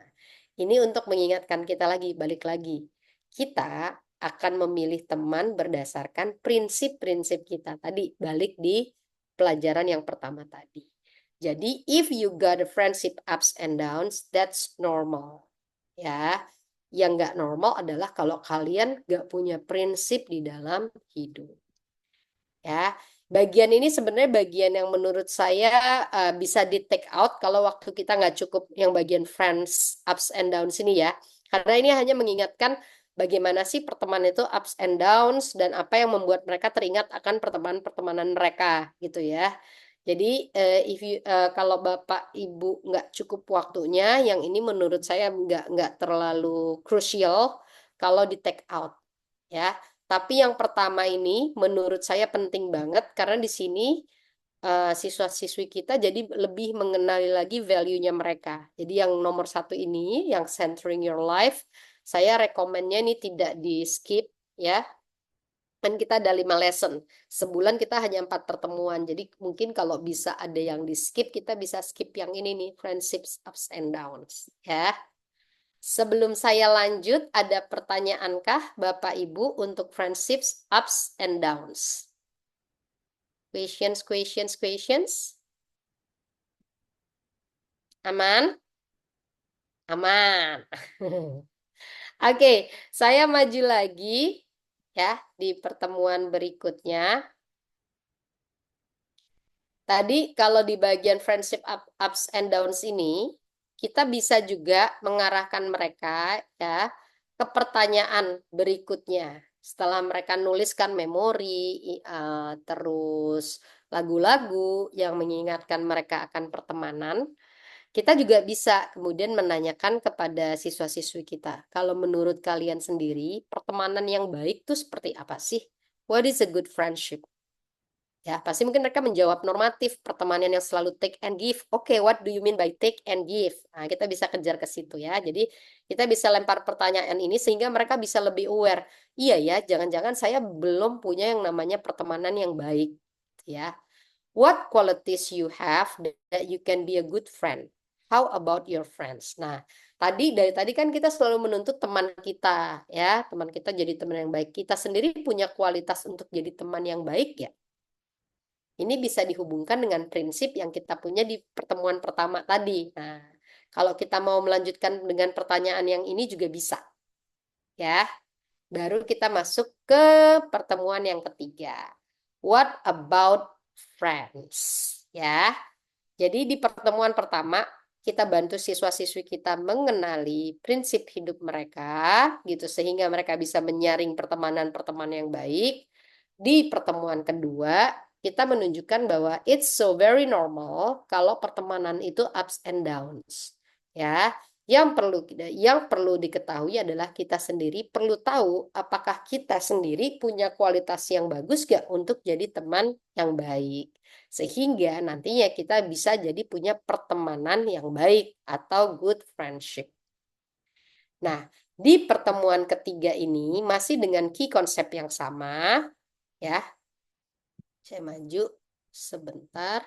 ini untuk mengingatkan kita lagi, balik lagi. Kita akan memilih teman berdasarkan prinsip-prinsip kita tadi, balik di pelajaran yang pertama tadi. Jadi, if you got a friendship ups and downs, that's normal. Ya, yang nggak normal adalah kalau kalian nggak punya prinsip di dalam hidup. Ya, bagian ini sebenarnya bagian yang menurut saya bisa di take out kalau waktu kita nggak cukup yang bagian friends ups and downs ini ya. Karena ini hanya mengingatkan bagaimana sih pertemanan itu ups and downs dan apa yang membuat mereka teringat akan pertemanan-pertemanan mereka gitu ya. Jadi kalau Bapak Ibu nggak cukup waktunya, yang ini menurut saya nggak terlalu crucial kalau di take out ya. Tapi yang pertama ini menurut saya penting banget karena di sini siswa-siswi kita jadi lebih mengenali lagi value-nya mereka. Jadi yang nomor satu ini, yang centering your life, saya rekomennya ini tidak di skip ya. Kan kita ada 5 lesson. Sebulan kita hanya 4 pertemuan. Jadi mungkin kalau bisa ada yang di skip, kita bisa skip yang ini nih, friendships ups and downs ya. Sebelum saya lanjut, ada pertanyaankah Bapak Ibu untuk friendships ups and downs? Questions, questions, questions? Aman? Aman. Oke, saya maju lagi ya di pertemuan berikutnya. Tadi kalau di bagian friendship ups and downs ini, kita bisa juga mengarahkan mereka ya ke pertanyaan berikutnya. Setelah mereka nuliskan memori, terus lagu-lagu yang mengingatkan mereka akan pertemanan, kita juga bisa kemudian menanyakan kepada siswa-siswi kita, kalau menurut kalian sendiri, pertemanan yang baik itu seperti apa sih? What is a good friendship? Ya, pasti mungkin mereka menjawab normatif, pertemanan yang selalu take and give. Oke, what do you mean by take and give? Nah, kita bisa kejar ke situ ya. Jadi, kita bisa lempar pertanyaan ini sehingga mereka bisa lebih aware. Iya ya, jangan-jangan saya belum punya yang namanya pertemanan yang baik. Ya. What qualities you have that you can be a good friend? How about your friends? Nah, dari tadi kan kita selalu menuntut teman kita, ya. Teman kita jadi teman yang baik. Kita sendiri punya kualitas untuk jadi teman yang baik ya. Ini bisa dihubungkan dengan prinsip yang kita punya di pertemuan pertama tadi. Nah, kalau kita mau melanjutkan dengan pertanyaan yang ini juga bisa. Ya, baru kita masuk ke pertemuan yang ketiga. What about friends? Ya, jadi di pertemuan pertama kita bantu siswa-siswi kita mengenali prinsip hidup mereka, gitu sehingga mereka bisa menyaring pertemanan-pertemanan yang baik. Di pertemuan kedua, kita menunjukkan bahwa it's so very normal kalau pertemanan itu ups and downs. Ya, yang perlu diketahui adalah kita sendiri perlu tahu apakah kita sendiri punya kualitas yang bagus gak untuk jadi teman yang baik. Sehingga nantinya kita bisa jadi punya pertemanan yang baik atau good friendship. Nah, di pertemuan ketiga ini masih dengan key konsep yang sama, ya. Saya maju sebentar.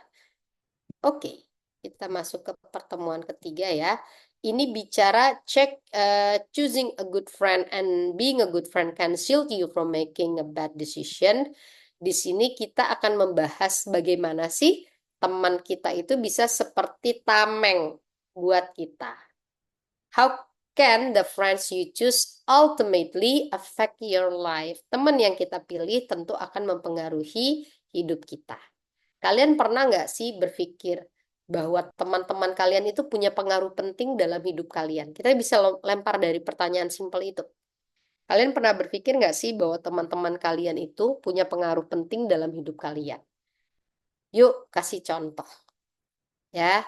Oke, kita masuk ke pertemuan ketiga ya. Ini bicara choosing a good friend and being a good friend can shield you from making a bad decision. Di sini kita akan membahas bagaimana sih teman kita itu bisa seperti tameng buat kita. How can the friends you choose ultimately affect your life? Teman yang kita pilih tentu akan mempengaruhi hidup kita. Kalian pernah nggak sih berpikir bahwa teman-teman kalian itu punya pengaruh penting dalam hidup kalian? Kita bisa lempar dari pertanyaan simpel itu. Kalian pernah berpikir nggak sih bahwa teman-teman kalian itu punya pengaruh penting dalam hidup kalian? Yuk, kasih contoh. Ya,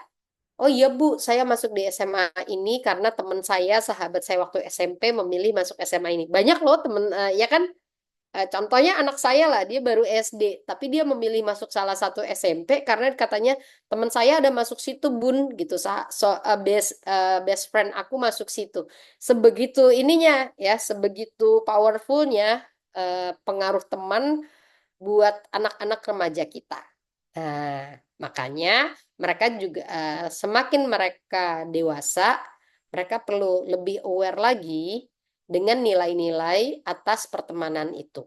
oh iya Bu, saya masuk di SMA ini karena teman saya, sahabat saya waktu SMP memilih masuk SMA ini. Banyak loh temen, ya kan? Contohnya anak saya lah, dia baru SD, tapi dia memilih masuk salah satu SMP karena katanya teman saya ada masuk situ Bun, gitu. Best friend aku masuk situ. Sebegitu ininya ya, sebegitu powerfulnya pengaruh teman buat anak-anak remaja kita. Nah, makanya mereka juga semakin mereka dewasa, mereka perlu lebih aware lagi dengan nilai-nilai atas pertemanan itu.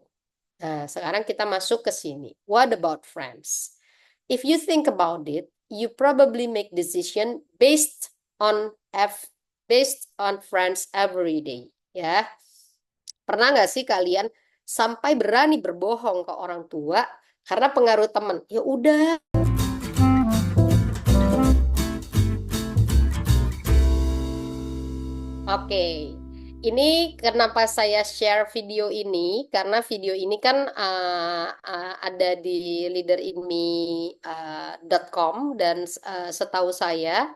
Nah, sekarang kita masuk ke sini. What about friends? If you think about it, you probably make decision based on friends every day. Ya, pernah nggak sih kalian sampai berani berbohong ke orang tua karena pengaruh teman? Ya udah. Oke, ini kenapa saya share video ini? Karena video ini kan ada di leaderinme.com dan setahu saya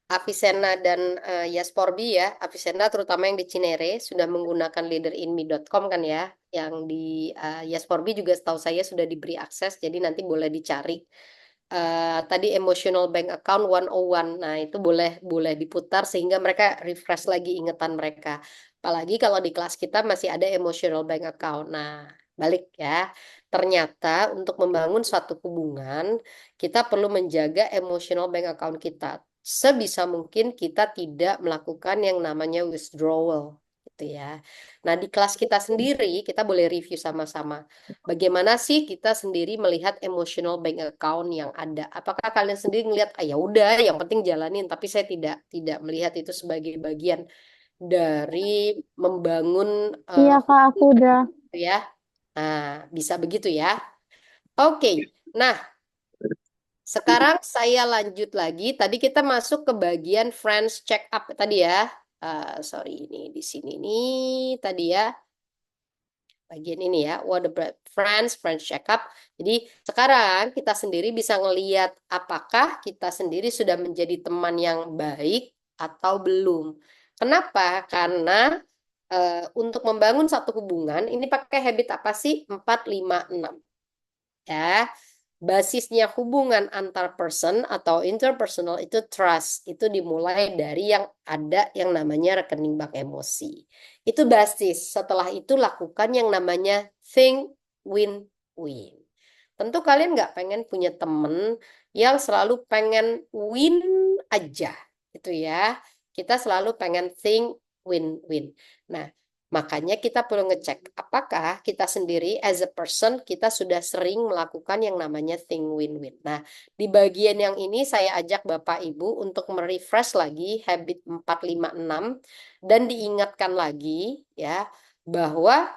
Avicenna dan Yasporbi ya, Avicenna terutama yang di Cinere sudah menggunakan leaderinme.com kan ya, yang di Yasporbi juga setahu saya sudah diberi akses, jadi nanti boleh dicari. Tadi emotional bank account 101. Nah, itu boleh diputar sehingga mereka refresh lagi ingatan mereka. Apalagi kalau di kelas kita masih ada emotional bank account. Nah, balik ya. Ternyata untuk membangun suatu hubungan, kita perlu menjaga emotional bank account kita. Sebisa mungkin kita tidak melakukan yang namanya withdrawal. gitu ya. Nah, di kelas kita sendiri, kita boleh review sama-sama. Bagaimana sih kita sendiri melihat emotional bank account yang ada? Apakah kalian sendiri melihat, ah ya udah, yang penting jalanin, tapi saya tidak melihat itu sebagai bagian dari membangun Iya, Kak, aku udah. gitu ya. Nah, bisa begitu ya. Oke. Nah, sekarang saya lanjut lagi. Tadi kita masuk ke bagian friends check up tadi ya. Sorry, ini di sini nih tadi ya. Bagian ini ya. What about friends check up. Jadi sekarang kita sendiri bisa ngeliat apakah kita sendiri sudah menjadi teman yang baik atau belum. Kenapa? Karena untuk membangun satu hubungan ini pakai habit apa sih? 4, 5, 6. Ya, basisnya hubungan antar person atau interpersonal itu trust. Itu dimulai dari yang ada yang namanya rekening bank emosi. Itu basis. Setelah itu lakukan yang namanya think win-win. Tentu kalian nggak pengen punya temen yang selalu pengen win aja, gitu ya. Kita selalu pengen think win-win. Nah, makanya kita perlu ngecek apakah kita sendiri as a person kita sudah sering melakukan yang namanya think win-win. Nah, di bagian yang ini saya ajak Bapak Ibu untuk merefresh lagi habit 4, 5, 6 dan diingatkan lagi ya bahwa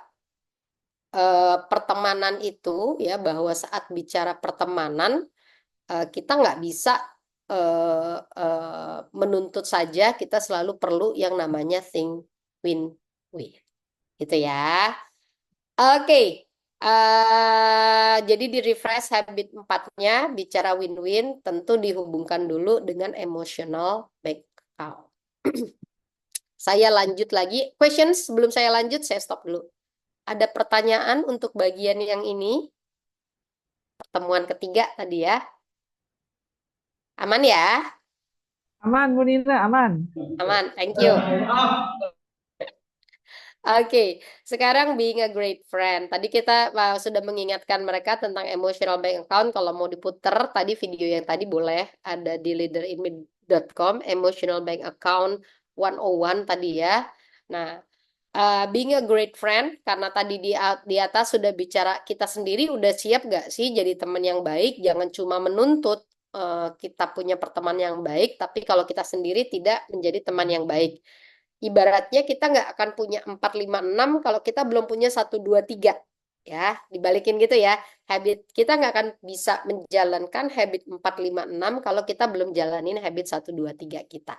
pertemanan itu ya bahwa saat bicara pertemanan kita nggak bisa menuntut saja kita selalu perlu yang namanya think win-win. Gitu ya. Oke. Jadi di refresh habit 4-nya bicara win-win tentu dihubungkan dulu dengan emotional bank account. Saya lanjut lagi. Questions sebelum saya lanjut saya stop dulu. Ada pertanyaan untuk bagian yang ini? Pertemuan ketiga tadi ya. Aman ya? Aman, Bu Nina, aman. Aman. Thank you. Oke, sekarang being a great friend. Tadi kita sudah mengingatkan mereka tentang emotional bank account. Kalau mau diputer, tadi video yang tadi boleh ada di leaderinme.com, emotional bank account 101 tadi ya. Nah, being a great friend, karena tadi di atas sudah bicara kita sendiri udah siap gak sih jadi teman yang baik? Jangan cuma menuntut kita punya pertemanan yang baik, tapi kalau kita sendiri tidak menjadi teman yang baik. Ibaratnya kita nggak akan punya 4, 5, 6 kalau kita belum punya 1, 2, 3. Ya, dibalikin gitu ya. Habit kita nggak akan bisa menjalankan habit 4, 5, 6 kalau kita belum jalanin habit 1, 2, 3 kita.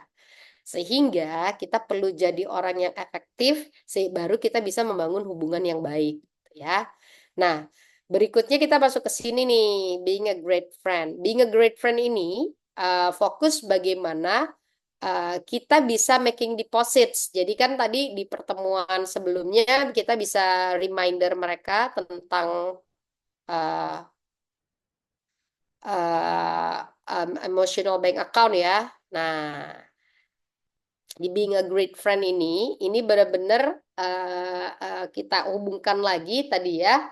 Sehingga kita perlu jadi orang yang efektif, baru kita bisa membangun hubungan yang baik. Ya. Nah, berikutnya kita masuk ke sini nih, being a great friend. Being a great friend ini fokus bagaimana kita bisa making deposits. Jadi kan tadi di pertemuan sebelumnya kita bisa reminder mereka tentang uh, emotional bank account ya. Nah, di being a great friend ini benar-benar kita hubungkan lagi tadi ya.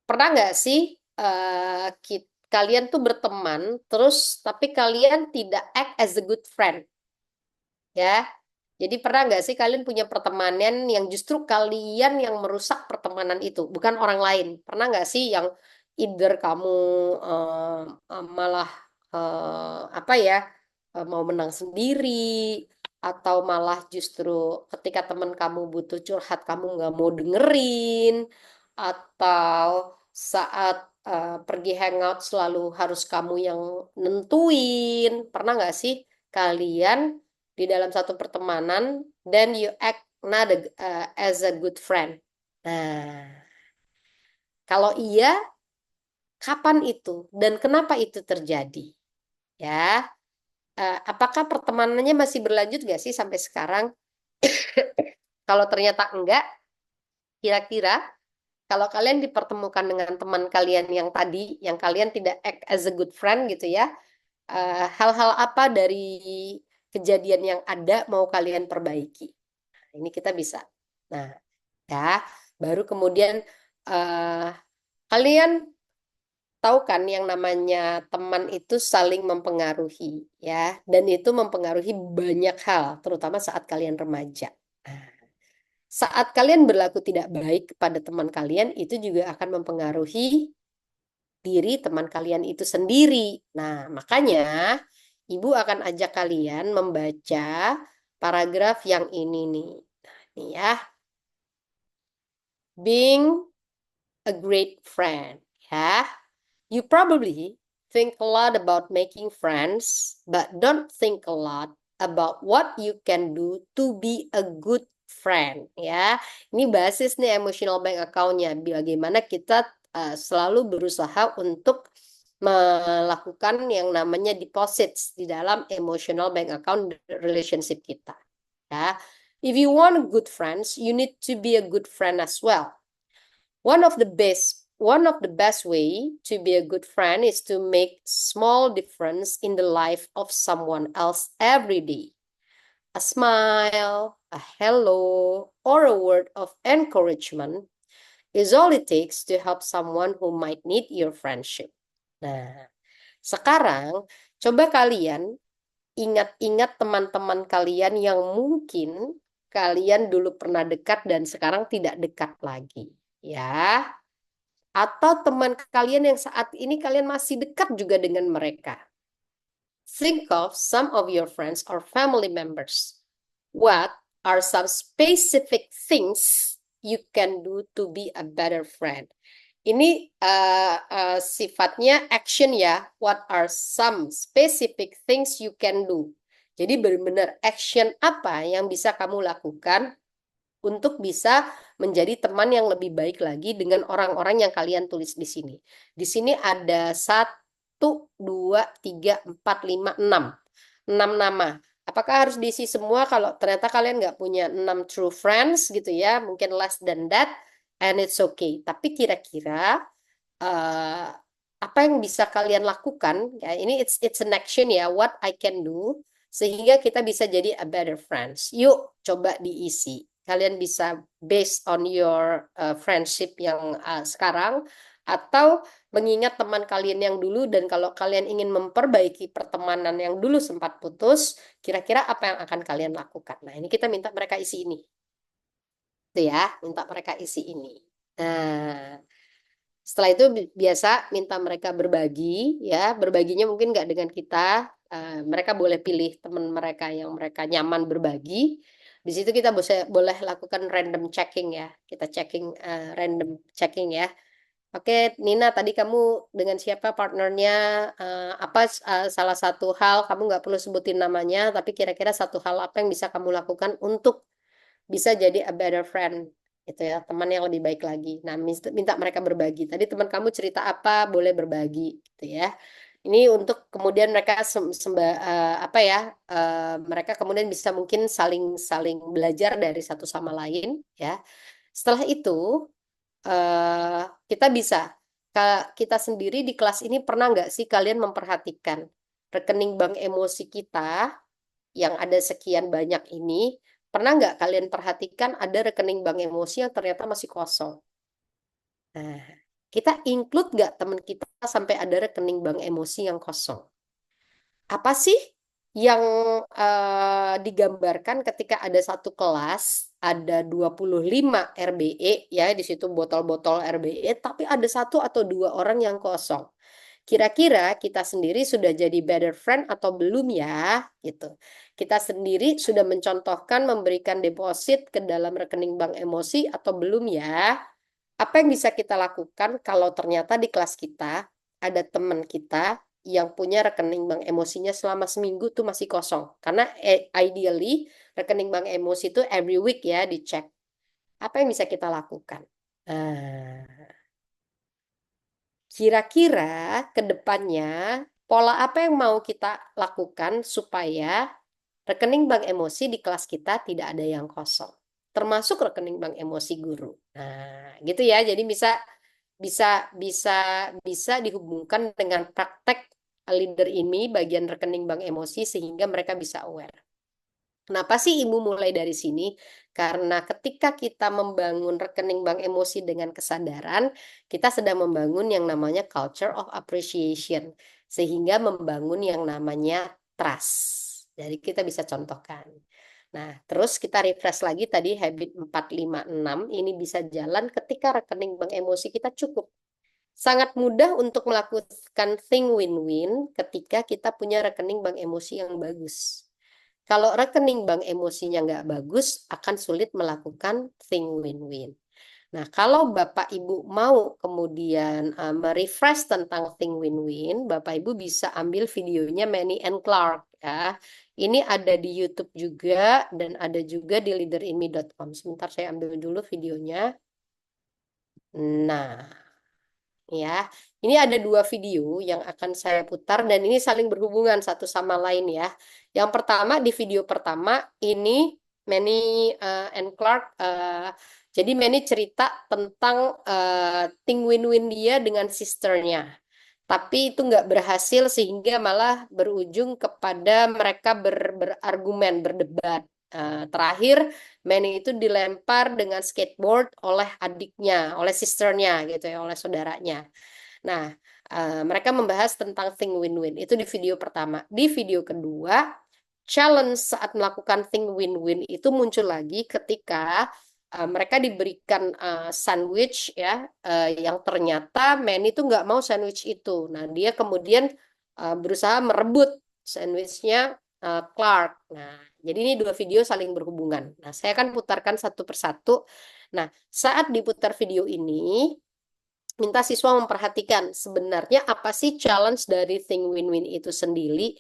Pernah nggak sih kalian tuh berteman terus tapi kalian tidak act as a good friend? Ya, jadi pernah nggak sih kalian punya pertemanan yang justru kalian yang merusak pertemanan itu, bukan orang lain? Pernah nggak sih yang either kamu malah apa ya mau menang sendiri, atau malah justru ketika teman kamu butuh curhat kamu nggak mau dengerin, atau saat pergi hangout selalu harus kamu yang nentuin? Pernah nggak sih kalian di dalam satu pertemanan then you act not as a good friend? Nah, kalau iya, kapan itu dan kenapa itu terjadi? Ya, apakah pertemanannya masih berlanjut nggak sih sampai sekarang? Kalau ternyata enggak, kira-kira kalau kalian dipertemukan dengan teman kalian yang tadi, yang kalian tidak act as a good friend gitu ya, hal-hal apa dari kejadian yang ada mau kalian perbaiki? Ini kita bisa. Nah, ya, baru kemudian kalian tahu kan yang namanya teman itu saling mempengaruhi ya, dan itu mempengaruhi banyak hal, terutama saat kalian remaja. Nah, Saat kalian berlaku tidak baik kepada teman kalian, itu juga akan mempengaruhi diri teman kalian itu sendiri. Nah, makanya Ibu akan ajak kalian membaca paragraf yang ini nih. Nah, ini ya. Being a great friend, ya. You probably think a lot about making friends, but don't think a lot about what you can do to be a good friend, ya. Ini basis nih emotional bank account-nya. Bagaimana kita selalu berusaha untuk melakukan yang namanya deposits di dalam emotional bank account relationship kita. Ya. If you want good friends, you need to be a good friend as well. One of the best way to be a good friend is to make small difference in the life of someone else every day. A smile, a hello, or a word of encouragement is all it takes to help someone who might need your friendship. Nah, sekarang coba kalian ingat-ingat teman-teman kalian yang mungkin kalian dulu pernah dekat dan sekarang tidak dekat lagi, ya. Atau teman kalian yang saat ini kalian masih dekat juga dengan mereka. Think of some of your friends or family members. What are some specific things you can do to be a better friend? Ini sifatnya action ya. What are some specific things you can do? Jadi benar-benar action apa yang bisa kamu lakukan untuk bisa menjadi teman yang lebih baik lagi dengan orang-orang yang kalian tulis di sini. Di sini ada 1, 2, 3, 4, 5, 6. 6 nama. Apakah harus diisi semua? Kalau ternyata kalian nggak punya 6 true friends gitu ya, mungkin less than that, and it's okay. Tapi kira-kira apa yang bisa kalian lakukan? Ya, ini it's an action ya, what I can do, sehingga kita bisa jadi a better friends. Yuk, coba diisi. Kalian bisa based on your friendship yang sekarang, atau mengingat teman kalian yang dulu, dan kalau kalian ingin memperbaiki pertemanan yang dulu sempat putus, kira-kira apa yang akan kalian lakukan? Nah, ini kita minta mereka isi ini. Itu ya, minta mereka isi ini. Nah, setelah itu biasa minta mereka berbagi, ya. Berbaginya mungkin nggak dengan kita. Mereka boleh pilih teman mereka yang mereka nyaman berbagi. Di situ kita boleh lakukan random checking ya. Kita checking random checking ya. Oke, Nina, tadi kamu dengan siapa partnernya? Apa salah satu hal, kamu nggak perlu sebutin namanya, tapi kira-kira satu hal apa yang bisa kamu lakukan untuk bisa jadi a better friend, itu ya, teman yang lebih baik lagi. Nah, minta mereka berbagi. Tadi teman kamu cerita apa, boleh berbagi, gitu ya. Ini untuk kemudian mereka apa ya? Mereka kemudian bisa mungkin saling belajar dari satu sama lain, ya. Setelah itu kita bisa, kita sendiri di kelas ini pernah nggak sih kalian memperhatikan rekening bank emosi kita yang ada sekian banyak ini, pernah nggak kalian perhatikan ada rekening bank emosi yang ternyata masih kosong? Nah, kita include nggak teman kita sampai ada rekening bank emosi yang kosong? Apa sih yang digambarkan ketika ada satu kelas, ada 25 RBE, ya, di situ botol-botol RBE, tapi ada 1 atau 2 orang yang kosong. Kira-kira kita sendiri sudah jadi better friend atau belum ya? Gitu. Kita sendiri sudah mencontohkan memberikan deposit ke dalam rekening bank emosi atau belum ya? Apa yang bisa kita lakukan kalau ternyata di kelas kita ada teman kita yang punya rekening bank emosinya selama seminggu tuh masih kosong? Karena ideally rekening bank emosi itu every week ya dicek. Apa yang bisa kita lakukan? Kira-kira ke depannya pola apa yang mau kita lakukan supaya rekening bank emosi di kelas kita tidak ada yang kosong, termasuk rekening bank emosi guru. Nah, gitu ya. Jadi bisa bisa bisa bisa dihubungkan dengan praktek leader ini bagian rekening bank emosi sehingga mereka bisa aware. Kenapa sih Ibu mulai dari sini? Karena ketika kita membangun rekening bank emosi dengan kesadaran, kita sedang membangun yang namanya culture of appreciation, sehingga membangun yang namanya trust. Jadi kita bisa contohkan. Nah, terus kita refresh lagi tadi habit 456 ini bisa jalan ketika rekening bank emosi kita cukup. Sangat mudah untuk melakukan think win-win ketika kita punya rekening bank emosi yang bagus. Kalau rekening bank emosinya nggak bagus, akan sulit melakukan think win-win. Nah, kalau Bapak Ibu mau kemudian merefresh tentang think win-win, Bapak Ibu bisa ambil videonya Manny and Clark ya. Ini ada di YouTube juga dan ada juga di leaderinme.com. Sebentar saya ambil dulu videonya. Nah, ya, ini ada dua video yang akan saya putar dan ini saling berhubungan satu sama lain ya. Yang pertama di video pertama ini Manny and Clark. Jadi Manny cerita tentang thing win-win dia dengan sisternya. Tapi itu nggak berhasil sehingga malah berujung kepada mereka berargumen, berdebat. Terakhir Manny itu dilempar dengan skateboard oleh adiknya, oleh sisternya gitu ya, oleh saudaranya. Nah, mereka membahas tentang think win-win. Itu di video pertama. Di video kedua, challenge saat melakukan think win-win itu muncul lagi ketika mereka diberikan sandwich ya, yang ternyata Manny itu nggak mau sandwich itu. Nah, dia kemudian berusaha merebut sandwichnya Clark. Nah, jadi ini dua video saling berhubungan. Nah, saya akan putarkan satu persatu. Nah, saat diputar video ini, minta siswa memperhatikan sebenarnya apa sih challenge dari think win-win itu sendiri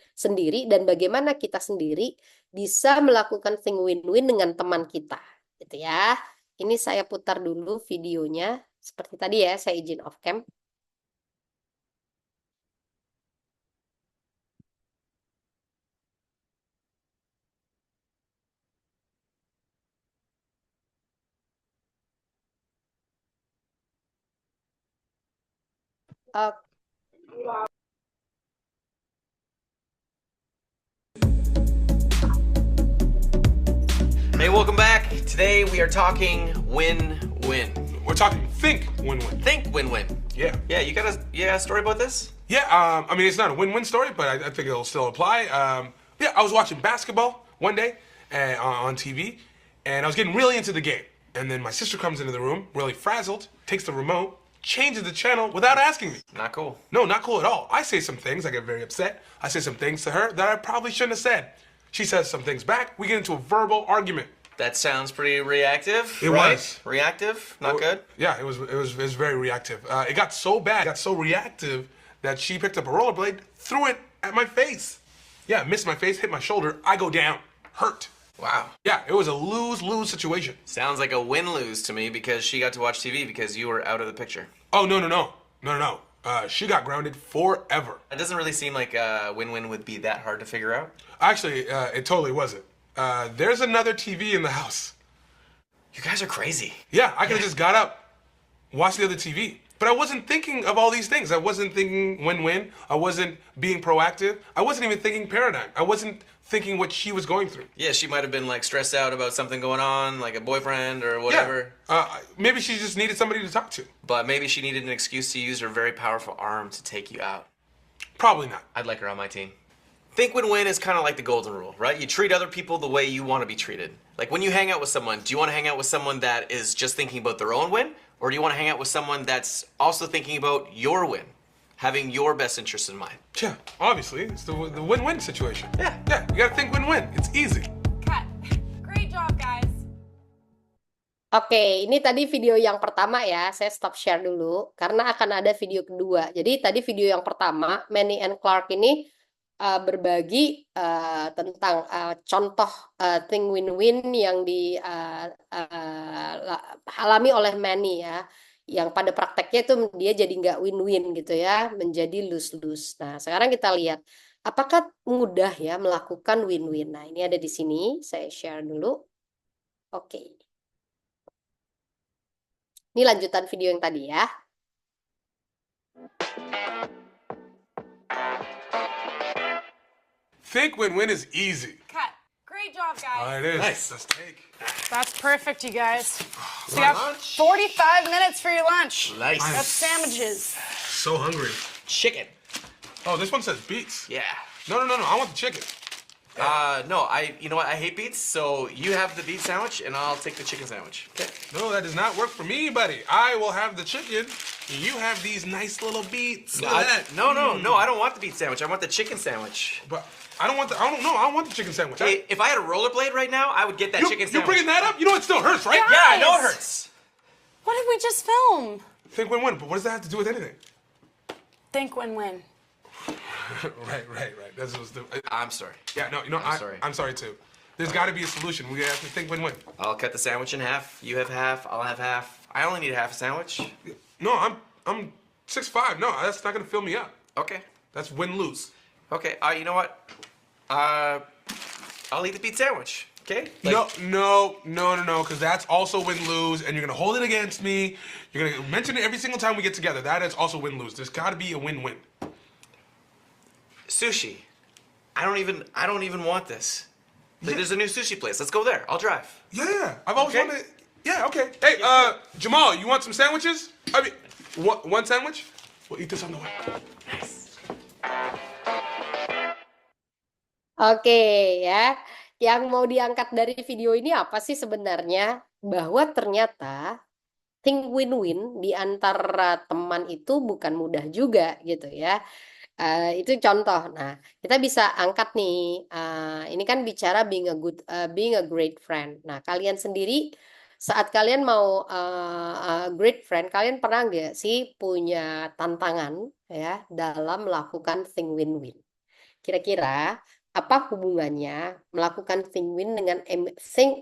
dan bagaimana kita sendiri bisa melakukan think win-win dengan teman kita, gitu ya. Ini saya putar dulu videonya seperti tadi ya, saya izin off cam. Oke. Hey, welcome back. Today we are talking win-win. We're talking think win-win. Think win-win. Yeah. Yeah, you got a story about this? Yeah, I mean, it's not a win-win story, but I think it'll still apply. Yeah, I was watching basketball one day on TV, and I was getting really into the game. And then my sister comes into the room, really frazzled, takes the remote, changes the channel without asking me. Not cool. No, not cool at all. I say some things, I get very upset. I say some things to her that I probably shouldn't have said. She says some things back, we get into a verbal argument. That sounds pretty reactive. It right? was. Reactive? Not good? Yeah, it was very reactive. It got so bad, got so reactive that she picked up a rollerblade, threw it at my face. Yeah, missed my face, hit my shoulder. I go down, hurt. Wow. Yeah, it was a lose-lose situation. Sounds like a win-lose to me because she got to watch TV because you were out of the picture. Oh, no. She got grounded forever. It doesn't really seem like a win-win would be that hard to figure out. Actually, it totally wasn't. There's another TV in the house. You guys are crazy. Yeah, I could have just got up, watched the other TV. But I wasn't thinking of all these things. I wasn't thinking win-win. I wasn't being proactive. I wasn't even thinking paradigm. I wasn't thinking what she was going through. Yeah, she might have been like stressed out about something going on, like a boyfriend or whatever. Yeah. Maybe she just needed somebody to talk to. But maybe she needed an excuse to use her very powerful arm to take you out. Probably not. I'd like her on my team. Think win-win is kind of like the golden rule, right? You treat other people the way you want to be treated. Like when you hang out with someone, do you want to hang out with someone that is just thinking about their own win? Or do you want to hang out with someone that's also thinking about your win? Having your best interests in mind? Yeah, obviously. It's the win-win situation. Yeah. Yeah, you gotta think win-win. It's easy. Cut. Great job, guys. Oke, ini tadi video yang pertama ya, saya stop share dulu karena akan ada video kedua. Jadi tadi video yang pertama, Manny and Clark ini berbagi tentang contoh think win-win yang dialami oleh Manny ya, yang pada prakteknya itu dia jadi nggak win-win gitu ya, menjadi lose-lose. Nah, sekarang kita lihat apakah mudah ya melakukan win-win. Nah, ini ada di sini, saya share dulu. Oke. Ini lanjutan video yang tadi ya. Think win-win is easy. Cut. Great job, guys. It is. Nice. Let's take. That's perfect, you guys. So you Want got lunch? 45 minutes for your lunch. Nice. That's sandwiches. So hungry. Chicken. Oh, this one says beets. Yeah. No. I want the chicken. No, you know what? I hate beets, so you have the beet sandwich, and I'll take the chicken sandwich. Okay. No, that does not work for me, buddy. I will have the chicken, and you have these nice little beets. Look at that. No, I don't want the beet sandwich. I want the chicken sandwich. But I don't want the chicken sandwich. Hey, if I had a rollerblade right now, I would get that chicken You're sandwich. bringing that up? You know it still hurts, right? Yeah, I know it hurts. What did we just film? Think win-win, but what does that have to do with anything? Think win-win. Right. That's what's the. I'm sorry. Yeah, no, sorry. I'm sorry too. There's got to be a solution. We have to think win-win. I'll cut the sandwich in half. You have half. I'll have half. I only need half a sandwich. No, I'm 6'5". No, that's not gonna fill me up. Okay. That's win-lose. Okay. You know what? I'll eat the beet sandwich. Okay. No, because that's also win-lose, and you're gonna hold it against me. You're gonna mention it every single time we get together. That is also win-lose. There's got to be a win-win. Sushi. I don't even want this. Like, there's a new sushi place. Let's go there. I'll drive. Yeah, I've always Okay. wanted. Yeah, okay. Hey, Jamal, you want some sandwiches? I mean, one sandwich? We'll eat this on the way. Oke ya, yang mau diangkat dari video ini apa sih sebenarnya? Bahwa ternyata think win-win di antara teman itu bukan mudah juga gitu ya. Itu contoh. Nah, kita bisa angkat nih. Ini kan bicara being a great friend. Nah, kalian sendiri saat kalian mau great friend, kalian pernah nggak sih punya tantangan ya dalam melakukan think win-win? Kira-kira apa hubungannya melakukan think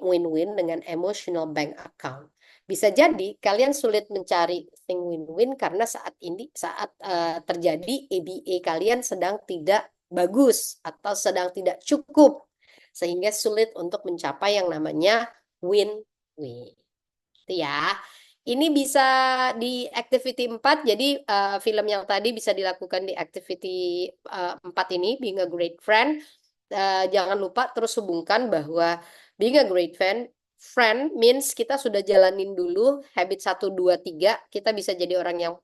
win-win dengan emotional bank account? Bisa jadi kalian sulit mencari think win-win karena saat terjadi ABA kalian sedang tidak bagus atau sedang tidak cukup sehingga sulit untuk mencapai yang namanya win-win. Itu ya. Ini bisa di activity 4, jadi film yang tadi bisa dilakukan di activity 4 ini, being a great friend. Jangan lupa terus hubungkan bahwa being a great friend means kita sudah jalanin dulu habit 1, 2, 3, kita bisa jadi orang yang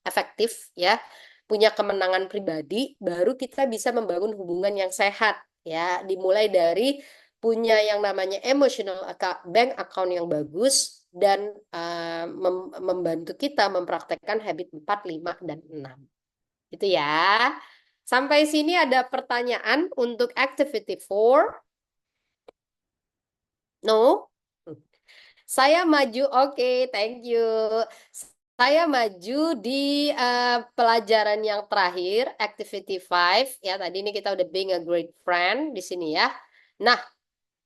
efektif ya, punya kemenangan pribadi, baru kita bisa membangun hubungan yang sehat ya, dimulai dari punya yang namanya emotional bank account yang bagus dan membantu kita mempraktekkan habit 4, 5, dan 6. Itu ya. Sampai sini ada pertanyaan untuk activity 4? No? Saya maju, oke, thank you. Saya maju di pelajaran yang terakhir, activity 5. Ya, tadi ini kita udah being a great friend di sini ya. Nah,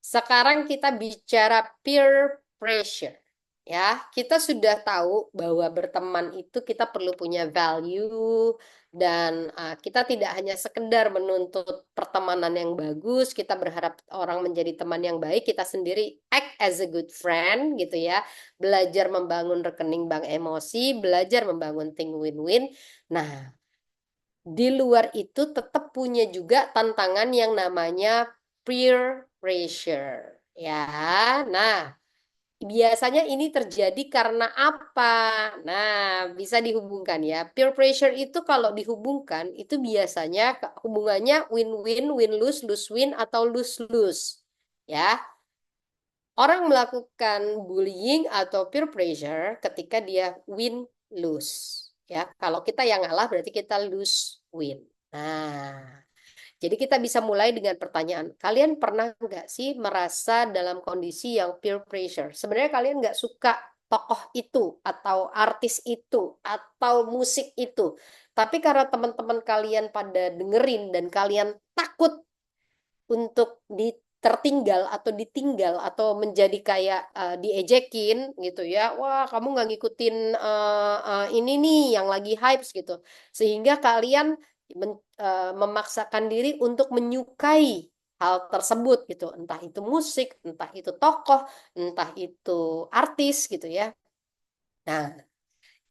sekarang kita bicara peer pressure. Ya, kita sudah tahu bahwa berteman itu kita perlu punya value dan kita tidak hanya sekedar menuntut pertemanan yang bagus, kita berharap orang menjadi teman yang baik, kita sendiri act as a good friend gitu ya. Belajar membangun rekening bank emosi, belajar membangun think win-win. Nah, di luar itu tetap punya juga tantangan yang namanya peer pressure. Ya, nah biasanya ini terjadi karena apa? Nah, bisa dihubungkan ya. Peer pressure itu kalau dihubungkan, itu biasanya hubungannya win-win, win-lose, lose-win, atau lose-lose. Ya. Orang melakukan bullying atau peer pressure ketika dia win-lose. Ya, kalau kita yang ngalah berarti kita lose-win. Nah, jadi kita bisa mulai dengan pertanyaan, kalian pernah nggak sih merasa dalam kondisi yang peer pressure? Sebenarnya kalian nggak suka tokoh itu, atau artis itu, atau musik itu. Tapi karena teman-teman kalian pada dengerin dan kalian takut untuk tertinggal atau ditinggal atau menjadi kayak diejekin gitu ya. Wah, kamu nggak ngikutin ini nih yang lagi hype gitu. Sehingga kalian memaksakan diri untuk menyukai hal tersebut gitu, entah itu musik, entah itu tokoh, entah itu artis gitu ya. Nah,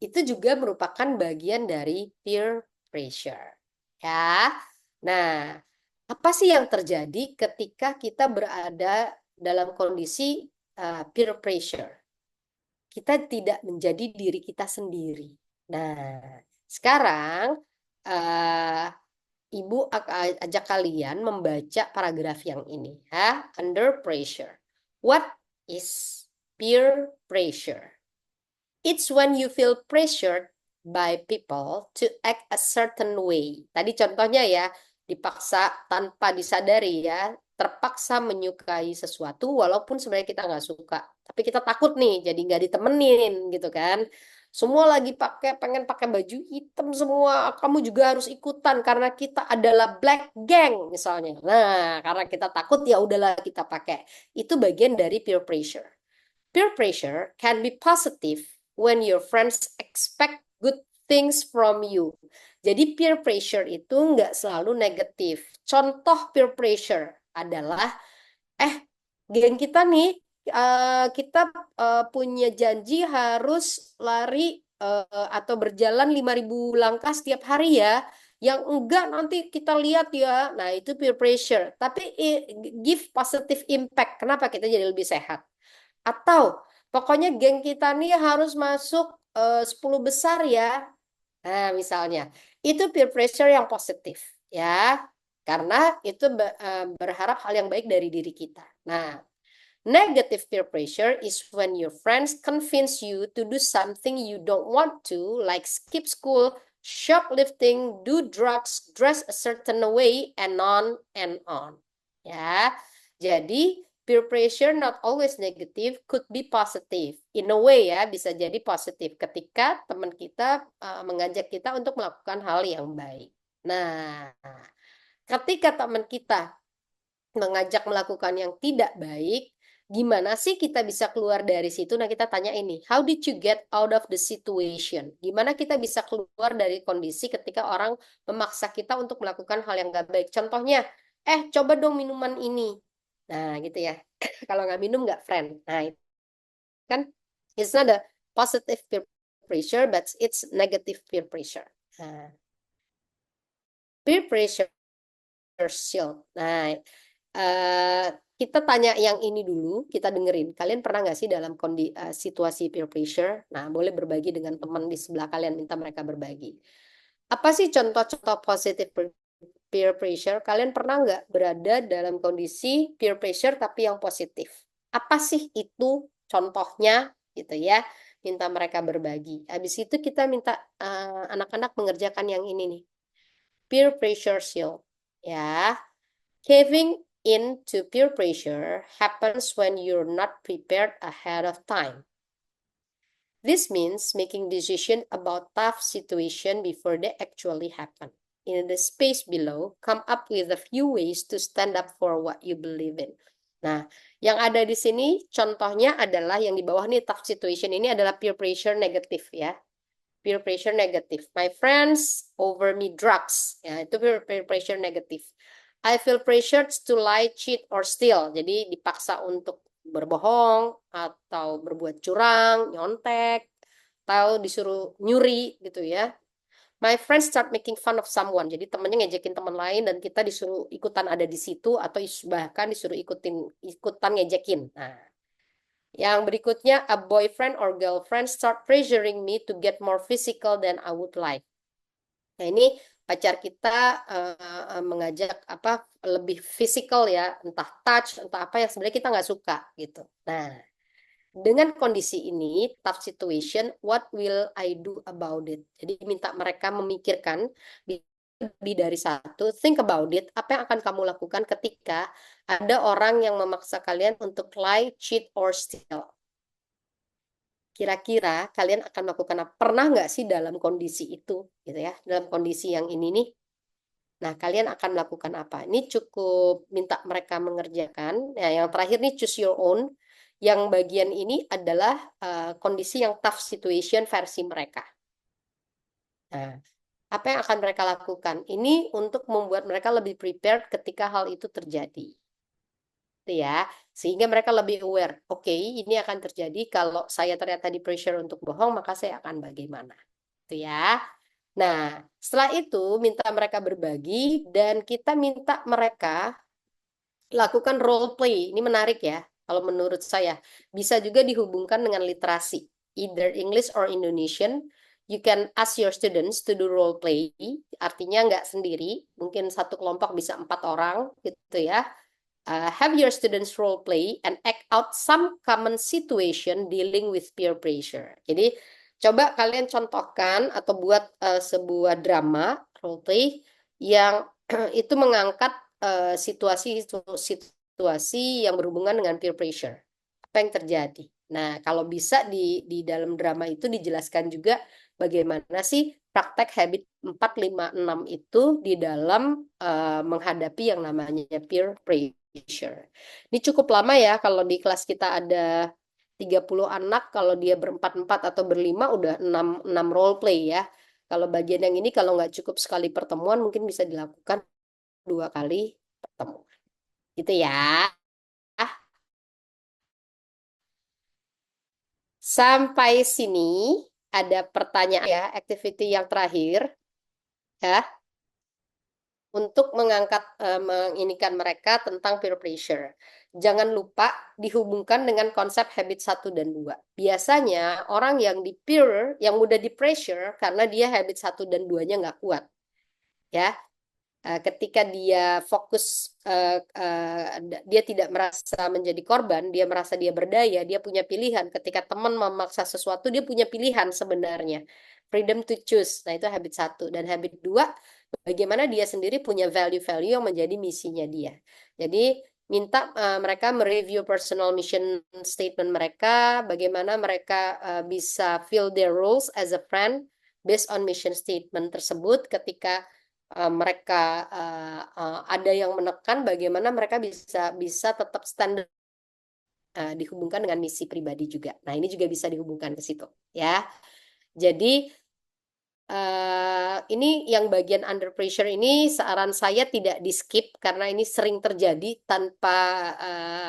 itu juga merupakan bagian dari peer pressure ya. Nah, apa sih yang terjadi ketika kita berada dalam kondisi peer pressure? Kita tidak menjadi diri kita sendiri. Nah, sekarang Ibu ajak kalian membaca paragraf yang ini ya. Under pressure. What is peer pressure? It's when you feel pressured by people to act a certain way. Tadi contohnya ya, dipaksa tanpa disadari ya, terpaksa menyukai sesuatu walaupun sebenarnya kita nggak suka. Tapi kita takut nih, jadi nggak ditemenin gitu kan. Semua lagi pengen pakai baju hitam semua, kamu juga harus ikutan karena kita adalah black gang misalnya. Nah, karena kita takut ya udahlah kita pakai. Itu bagian dari peer pressure. Peer pressure can be positive when your friends expect good things from you. Jadi peer pressure itu nggak selalu negatif. Contoh peer pressure adalah, geng kita nih, kita punya janji harus lari atau berjalan 5.000 langkah setiap hari ya. Yang enggak nanti kita lihat ya. Nah, itu peer pressure. Tapi give positive impact. Kenapa kita jadi lebih sehat? Atau pokoknya geng kita nih harus masuk 10 besar ya. Nah, misalnya. Itu peer pressure yang positif ya. Karena itu berharap hal yang baik dari diri kita. Nah, negative peer pressure is when your friends convince you to do something you don't want to, like skip school, shoplifting, do drugs, dress a certain way, and on and on. Ya, jadi peer pressure not always negative, could be positive. In a way ya, bisa jadi positif ketika teman kita mengajak kita untuk melakukan hal yang baik. Nah, ketika teman kita mengajak melakukan yang tidak baik, gimana sih kita bisa keluar dari situ? Nah, kita tanya ini, how did you get out of the situation? Gimana kita bisa keluar dari kondisi ketika orang memaksa kita untuk melakukan hal yang gak baik? Contohnya, coba dong minuman ini. Nah, gitu ya. Kalau nggak minum, nggak friend. Nah, kan, it's not a positive peer pressure, but it's negative peer pressure. Nah, peer pressure shield. Nah, kita tanya yang ini dulu, kita dengerin. Kalian pernah nggak sih dalam situasi peer pressure? Nah, boleh berbagi dengan teman di sebelah kalian, minta mereka berbagi. Apa sih contoh-contoh positif peer pressure? Kalian pernah nggak berada dalam kondisi peer pressure tapi yang positif? Apa sih itu contohnya gitu ya? Minta mereka berbagi. Habis itu kita minta anak-anak mengerjakan yang ini nih. Peer pressure shield. Ya, caving into peer pressure happens when you're not prepared ahead of time. This means making decisions about tough situation before they actually happen. In the space below, come up with a few ways to stand up for what you believe in. Nah, yang ada di sini contohnya adalah yang di bawah nih, tough situation ini adalah peer pressure negatif ya. Peer pressure negatif. My friends over me drugs. Ya, itu peer pressure negatif. I feel pressured to lie, cheat, or steal. Jadi dipaksa untuk berbohong atau berbuat curang, nyontek, atau disuruh nyuri gitu ya. My friends start making fun of someone. Jadi temennya ngejekin teman lain dan kita disuruh ikutan ada di situ atau bahkan disuruh ikutan ngejekin. Nah, yang berikutnya, a boyfriend or girlfriend start pressuring me to get more physical than I would like. Nah, ini pacar kita mengajak lebih physical ya, entah touch, entah apa yang sebenarnya kita nggak suka gitu. Nah, dengan kondisi ini, tough situation, what will I do about it? Jadi minta mereka memikirkan lebih dari satu, think about it, apa yang akan kamu lakukan ketika ada orang yang memaksa kalian untuk lie, cheat, or steal. Kira-kira kalian akan melakukan apa? Pernah nggak sih dalam kondisi itu, gitu ya? Dalam kondisi yang ini nih. Nah, kalian akan melakukan apa? Ini cukup minta mereka mengerjakan. Nah, yang terakhir nih, choose your own. Yang bagian ini adalah kondisi yang tough situation versi mereka. Nah, apa yang akan mereka lakukan? Ini untuk membuat mereka lebih prepared ketika hal itu terjadi. Ya, sehingga mereka lebih aware. Oke, ini akan terjadi kalau saya ternyata di pressure untuk bohong, maka saya akan bagaimana. Itu ya. Nah, setelah itu minta mereka berbagi dan kita minta mereka lakukan role play. Ini menarik ya. Kalau menurut saya bisa juga dihubungkan dengan literasi, either English or Indonesian. you can ask your students to do role play, artinya nggak sendiri, mungkin satu kelompok bisa 4 orang gitu ya. Have your students role play and act out some common situation dealing with peer pressure. Jadi coba kalian contohkan atau buat sebuah drama role play yang itu mengangkat situasi yang berhubungan dengan peer pressure. Apa yang terjadi? Nah, kalau bisa di dalam drama itu dijelaskan juga bagaimana sih praktek habit 4, 5, 6 itu di dalam menghadapi yang namanya peer pressure. Ini cukup lama ya, kalau di kelas kita ada 30 anak, kalau dia berempat-empat atau berlima udah 6 role play ya. Kalau bagian yang ini kalau nggak cukup sekali pertemuan mungkin bisa dilakukan 2 kali pertemuan. Gitu ya. Sampai sini ada pertanyaan ya, activity yang terakhir ya, untuk menginikan mereka tentang peer pressure. Jangan lupa dihubungkan dengan konsep habit 1 dan 2. Biasanya orang yang yang mudah di pressure karena dia habit 1 dan 2-nya nggak kuat. Ya, ketika dia fokus, dia tidak merasa menjadi korban, dia merasa dia berdaya, dia punya pilihan. Ketika teman memaksa sesuatu, dia punya pilihan sebenarnya. Freedom to choose. Nah, itu habit 1. Dan habit 2, bagaimana dia sendiri punya value-value yang menjadi misinya dia. Jadi, minta mereka mereview personal mission statement mereka, bagaimana mereka bisa fill their roles as a friend based on mission statement tersebut. Ketika mereka ada yang menekan, bagaimana mereka bisa tetap standar, dihubungkan dengan misi pribadi juga. Nah, ini juga bisa dihubungkan ke situ ya. Jadi ini yang bagian under pressure ini saran saya tidak di skip karena ini sering terjadi tanpa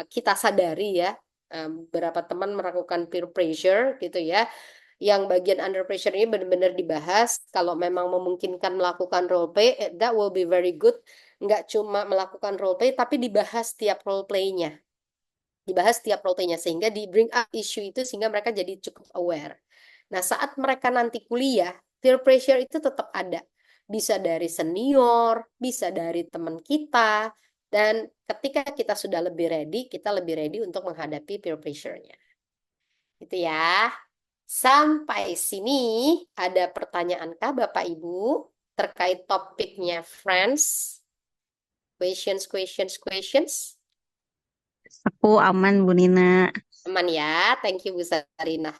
kita sadari ya. Beberapa teman melakukan peer pressure gitu ya. Yang bagian under pressure ini benar-benar dibahas. Kalau memang memungkinkan melakukan role play, that will be very good. Nggak cuma melakukan role play, tapi dibahas tiap role play-nya. Dibahas tiap role play-nya, sehingga di bring up issue itu, sehingga mereka jadi cukup aware. Nah, saat mereka nanti kuliah, peer pressure itu tetap ada. Bisa dari senior, bisa dari teman kita, dan ketika kita sudah lebih ready, kita lebih ready untuk menghadapi peer pressure-nya. Gitu ya. Sampai sini ada pertanyaankah Bapak Ibu terkait topiknya friends? Questions? Aku aman, Bu Nina. Aman ya, thank you Bu Sarina.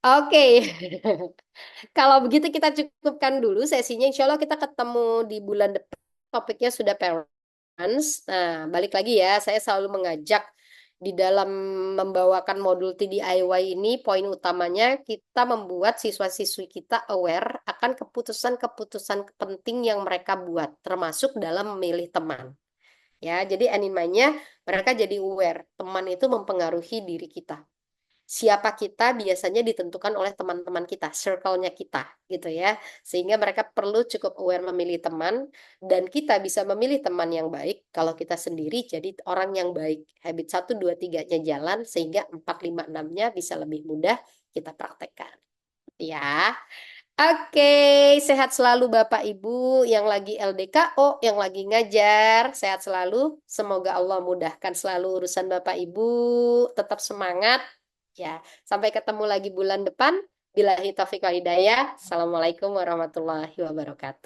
Oke, kalau begitu kita cukupkan dulu sesinya. Insya Allah kita ketemu di bulan depan. Topiknya sudah parents. Nah, balik lagi ya, saya selalu mengajak di dalam membawakan modul TDIY ini, poin utamanya kita membuat siswa-siswi kita aware akan keputusan-keputusan penting yang mereka buat, termasuk dalam memilih teman. Ya, jadi animanya mereka jadi aware, teman itu mempengaruhi diri kita. Siapa kita biasanya ditentukan oleh teman-teman kita, circle-nya kita, gitu ya. Sehingga mereka perlu cukup aware memilih teman, dan kita bisa memilih teman yang baik kalau kita sendiri jadi orang yang baik. Habit 1, 2, 3-nya jalan, sehingga 4, 5, 6-nya bisa lebih mudah kita praktekkan. Ya. Oke, sehat selalu Bapak Ibu yang lagi LDKO, yang lagi ngajar, sehat selalu. Semoga Allah mudahkan selalu urusan Bapak Ibu, tetap semangat. Ya, sampai ketemu lagi bulan depan. Billahi taufiq wal hidayah. Assalamualaikum warahmatullahi wabarakatuh.